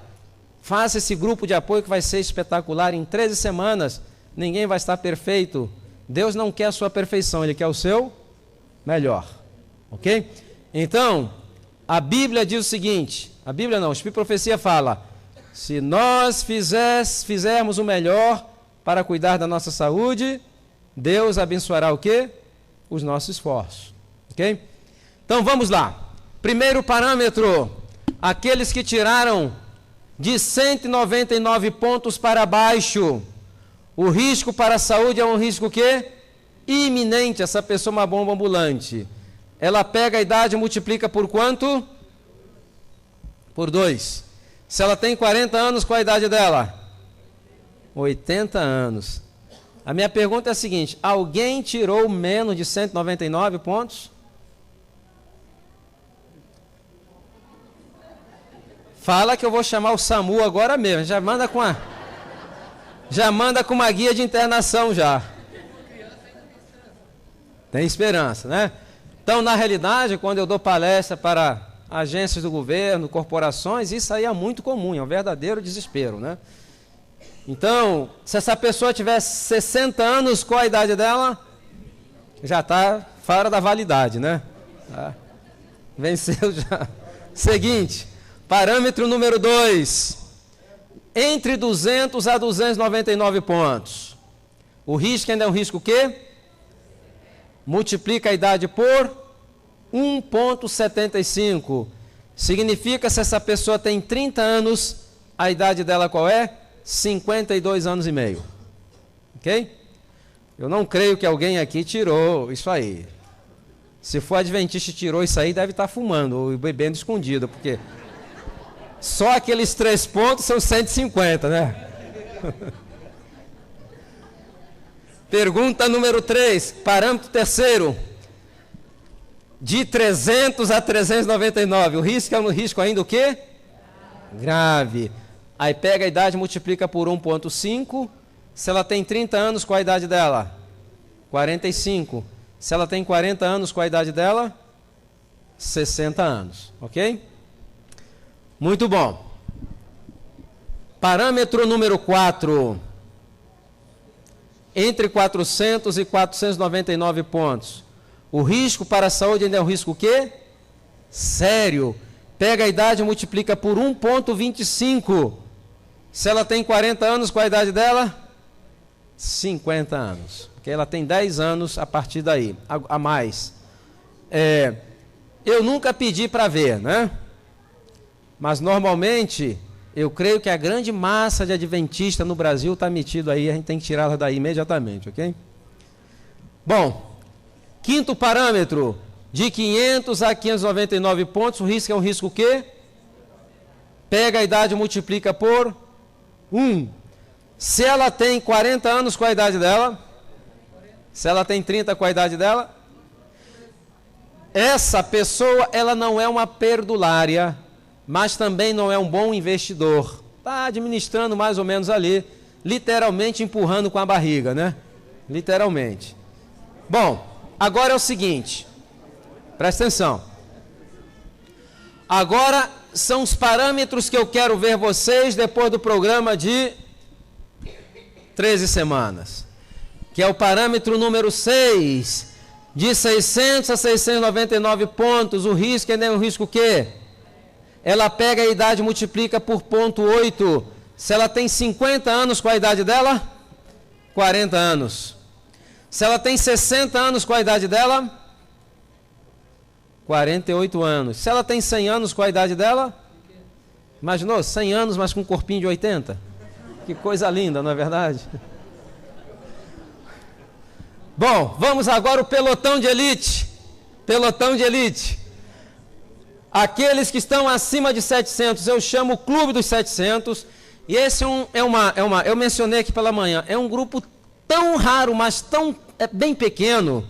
faça esse grupo de apoio que vai ser espetacular. Em 13 semanas, ninguém vai estar perfeito. Deus não quer a sua perfeição, Ele quer o seu melhor. Ok? Então, a Bíblia diz o seguinte, a Bíblia não, o Espírito de Profecia fala, se nós fizermos o melhor para cuidar da nossa saúde, Deus abençoará o quê? Os nossos esforços. Ok? Então vamos lá. Primeiro parâmetro, aqueles que tiraram de 199 pontos para baixo, o risco para a saúde é um risco quê? Iminente. Essa pessoa é uma bomba ambulante. Ela pega a idade e multiplica por quanto? Por 2. Se ela tem 40 anos, qual a idade dela? 80 anos. A minha pergunta é a seguinte, alguém tirou menos de 199 pontos? Fala que eu vou chamar o SAMU agora mesmo, já manda com uma guia de internação já. Tem esperança, né? Então, na realidade, quando eu dou palestra para agências do governo, corporações, isso aí é muito comum, é um verdadeiro desespero, né? Então, se essa pessoa tiver 60 anos, qual a idade dela? Já está fora da validade, né? Tá. Venceu já. Seguinte, parâmetro número 2. Entre 200 a 299 pontos. O risco ainda é um risco o quê? Multiplica a idade por 1,75. Significa, se essa pessoa tem 30 anos, a idade dela qual é? 52 anos e meio. Ok? Eu não creio que alguém aqui tirou isso aí. Se for adventista e tirou isso aí, deve estar fumando ou bebendo escondido, porque só aqueles 3 pontos são 150, né? Pergunta número 3, parâmetro terceiro. De 300 a 399, o risco é um risco ainda o quê? Grave. Aí pega a idade e multiplica por 1,5. Se ela tem 30 anos, qual a idade dela? 45. Se ela tem 40 anos, qual a idade dela? 60 anos. Ok? Muito bom. Parâmetro número 4. Entre 400 e 499 pontos. O risco para a saúde ainda é um risco o quê? Sério. Pega a idade e multiplica por 1,25. Se ela tem 40 anos, qual a idade dela? 50 anos. Porque ela tem 10 anos a partir daí, a mais. Eu nunca pedi para ver, né? Mas normalmente, eu creio que a grande massa de adventistas no Brasil está metido aí, a gente tem que tirá-la daí imediatamente, ok? Bom, quinto parâmetro, de 500 a 599 pontos, o risco é um risco o quê? Pega a idade e multiplica por 1. Se ela tem 40 anos, qual a idade dela? Se ela tem 30, qual a idade dela? Essa pessoa, ela não é uma perdulária, mas também não é um bom investidor. Está administrando mais ou menos ali, literalmente empurrando com a barriga, né? Literalmente. Bom, agora é o seguinte, presta atenção. Agora são os parâmetros que eu quero ver vocês depois do programa de 13 semanas, que é o parâmetro número 6, de 600 a 699 pontos, o risco é um risco o quê? Ela pega a idade e multiplica por 0,8. Se ela tem 50 anos, qual a idade dela? 40 anos. Se ela tem 60 anos, qual a idade dela? 48 anos. Se ela tem 100 anos, qual a idade dela? Imaginou? 100 anos, mas com um corpinho de 80? Que coisa linda, não é verdade? Bom, vamos agora ao pelotão de elite. Pelotão de elite. Aqueles que estão acima de 700, eu chamo o Clube dos 700. E esse eu mencionei aqui pela manhã, é um grupo tão raro, mas bem pequeno,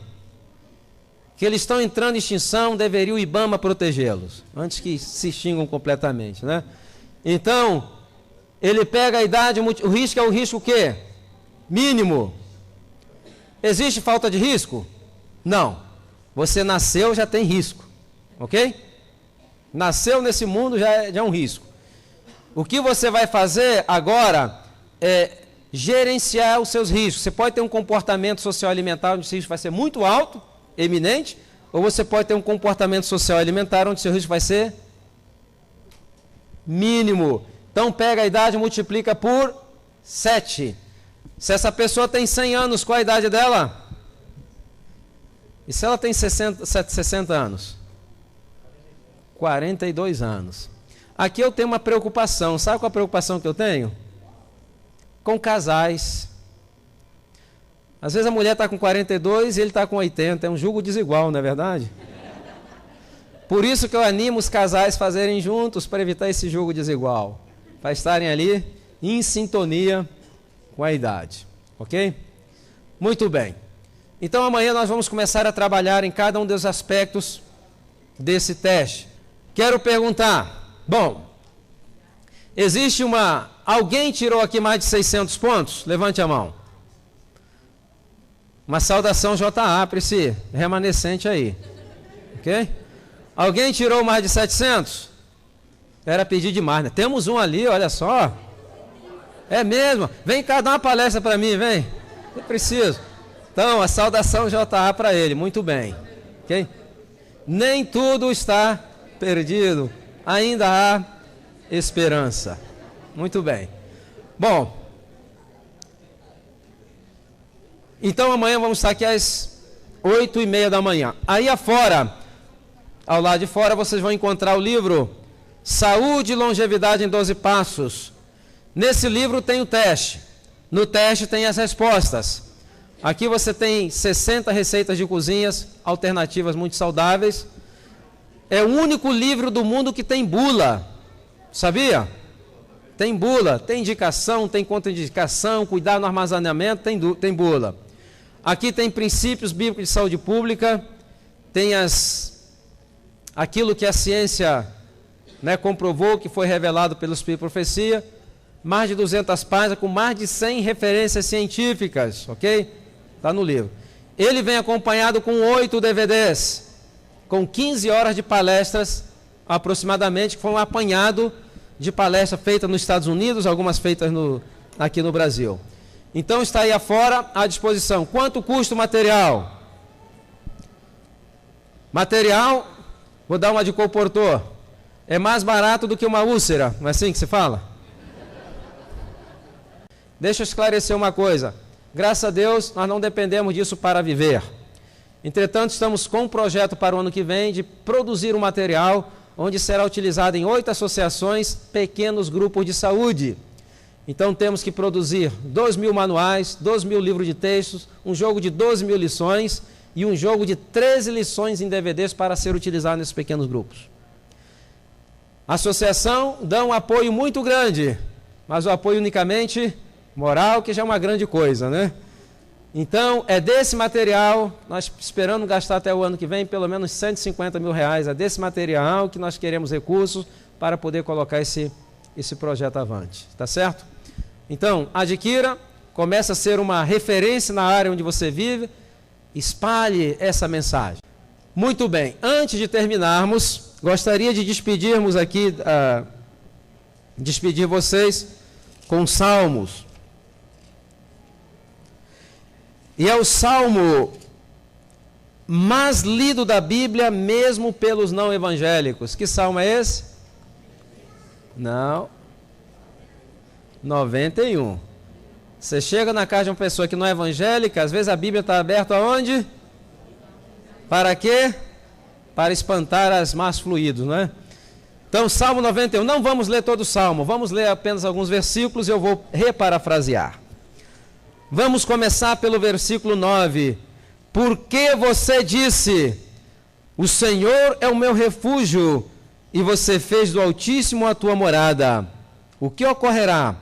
que eles estão entrando em extinção, deveria o IBAMA protegê-los, antes que se extingam completamente, né? Então, ele pega a idade, o risco é o risco o quê? Mínimo. Existe falta de risco? Não. Você nasceu, já tem risco, ok? Nasceu nesse mundo, já é um risco. O que você vai fazer agora é gerenciar os seus riscos. Você pode ter um comportamento social alimentar onde o risco vai ser muito alto, eminente, ou você pode ter um comportamento social alimentar onde o seu risco vai ser mínimo. Então pega a idade e multiplica por 7. Se essa pessoa tem 100 anos, qual a idade dela? E se ela tem 60 anos? 42 anos. Aqui eu tenho uma preocupação. Sabe qual a preocupação que eu tenho? Com casais. Às vezes a mulher está com 42 e ele está com 80. É um julgo desigual, não é verdade? Por isso que eu animo os casais a fazerem juntos, para evitar esse julgo desigual. Para estarem ali em sintonia com a idade. Ok? Muito bem. Então amanhã nós vamos começar a trabalhar em cada um dos aspectos desse teste. Quero perguntar, bom, existe alguém tirou aqui mais de 600 pontos? Levante a mão. Uma saudação JA para esse remanescente aí. Ok? Alguém tirou mais de 700? Era pedir demais, né? Temos um ali, olha só. É mesmo? Vem cá dar uma palestra para mim, vem. Eu preciso. Então, a saudação JA para ele, muito bem. Ok? Nem tudo está perdido, ainda há esperança. Muito bem. Bom, então amanhã vamos estar aqui às 8h30 da manhã. Aí afora, ao lado de fora, vocês vão encontrar o livro Saúde e Longevidade em 12 Passos. Nesse livro tem o teste. No teste tem as respostas. Aqui você tem 60 receitas de cozinhas alternativas muito saudáveis. É o único livro do mundo que tem bula. Sabia? Tem bula, tem indicação, tem contraindicação, cuidar no armazenamento, tem bula. Aqui tem princípios bíblicos de saúde pública, tem aquilo que a ciência, né, comprovou, que foi revelado pelo Espírito de Profecia, mais de 200 páginas, com mais de 100 referências científicas, ok? Está no livro. Ele vem acompanhado com 8 DVDs, com 15 horas de palestras, aproximadamente, que foi um apanhado de palestra feita nos Estados Unidos, algumas feitas aqui no Brasil. Então está aí afora à disposição. Quanto custa o material? Material, vou dar uma de colportor, é mais barato do que uma úlcera, não é assim que se fala? deixa eu esclarecer uma coisa. Graças a Deus, nós não dependemos disso para viver. Entretanto, estamos com um projeto para o ano que vem de produzir um material onde será utilizado em 8 associações, pequenos grupos de saúde. Então, temos que produzir 2.000 manuais, 2.000 livros de textos, um jogo de 12.000 lições e um jogo de 13 lições em DVDs para ser utilizado nesses pequenos grupos. A associação dá um apoio muito grande, mas o apoio unicamente moral, que já é uma grande coisa, né? Então, é desse material, nós esperamos gastar até o ano que vem pelo menos R$150 mil, é desse material que nós queremos recursos para poder colocar esse projeto avante, tá certo? Então, adquira, comece a ser uma referência na área onde você vive, espalhe essa mensagem. Muito bem, antes de terminarmos, gostaria de despedirmos aqui, despedir vocês com salmos. E é o salmo mais lido da Bíblia, mesmo pelos não evangélicos. Que salmo é esse? Não. 91. Você chega na casa de uma pessoa que não é evangélica, às vezes a Bíblia está aberta aonde? Para quê? Para espantar as más fluídos, não é? Então, Salmo 91. Não vamos ler todo o salmo, vamos ler apenas alguns versículos e eu vou reparafrasear. Vamos começar pelo versículo 9. Porque você disse, o Senhor é o meu refúgio, e você fez do Altíssimo a tua morada. O que ocorrerá?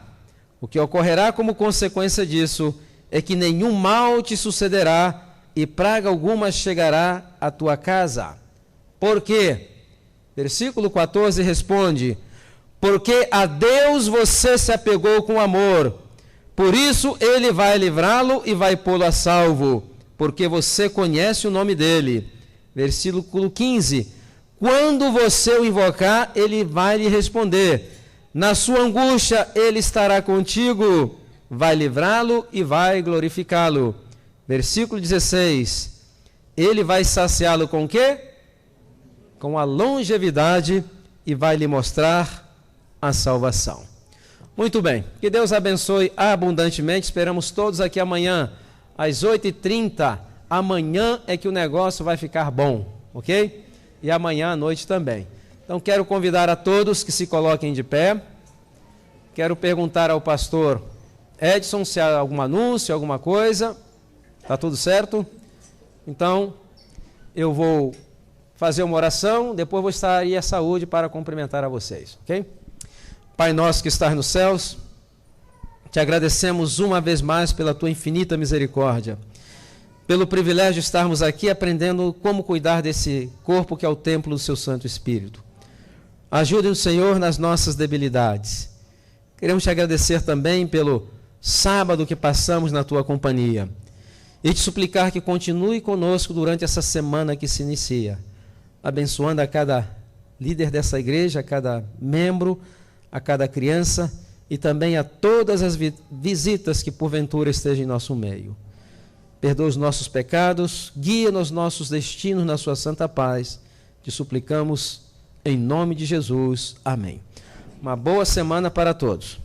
O que ocorrerá como consequência disso é que nenhum mal te sucederá e praga alguma chegará à tua casa. Por quê? Versículo 14 responde, porque a Deus você se apegou com amor, por isso ele vai livrá-lo e vai pô-lo a salvo, porque você conhece o nome dele. Versículo 15, quando você o invocar, ele vai lhe responder. Na sua angústia, ele estará contigo, vai livrá-lo e vai glorificá-lo. Versículo 16, ele vai saciá-lo com o quê? Com a longevidade e vai lhe mostrar a salvação. Muito bem, que Deus abençoe abundantemente, esperamos todos aqui amanhã, às 8h30, amanhã é que o negócio vai ficar bom, ok? E amanhã à noite também. Então quero convidar a todos que se coloquem de pé, quero perguntar ao pastor Edson se há algum anúncio, alguma coisa, está tudo certo? Então eu vou fazer uma oração, depois vou estar aí a saúde para cumprimentar a vocês, ok? Pai nosso que estás nos céus, te agradecemos uma vez mais pela tua infinita misericórdia, pelo privilégio de estarmos aqui aprendendo como cuidar desse corpo que é o templo do seu Santo Espírito. Ajude-nos, Senhor, nas nossas debilidades. Queremos te agradecer também pelo sábado que passamos na tua companhia e te suplicar que continue conosco durante essa semana que se inicia, abençoando a cada líder dessa igreja, a cada membro, a cada criança e também a todas as visitas que porventura estejam em nosso meio. Perdoa os nossos pecados, guia-nos nossos destinos na sua santa paz. Te suplicamos em nome de Jesus. Amém. Uma boa semana para todos.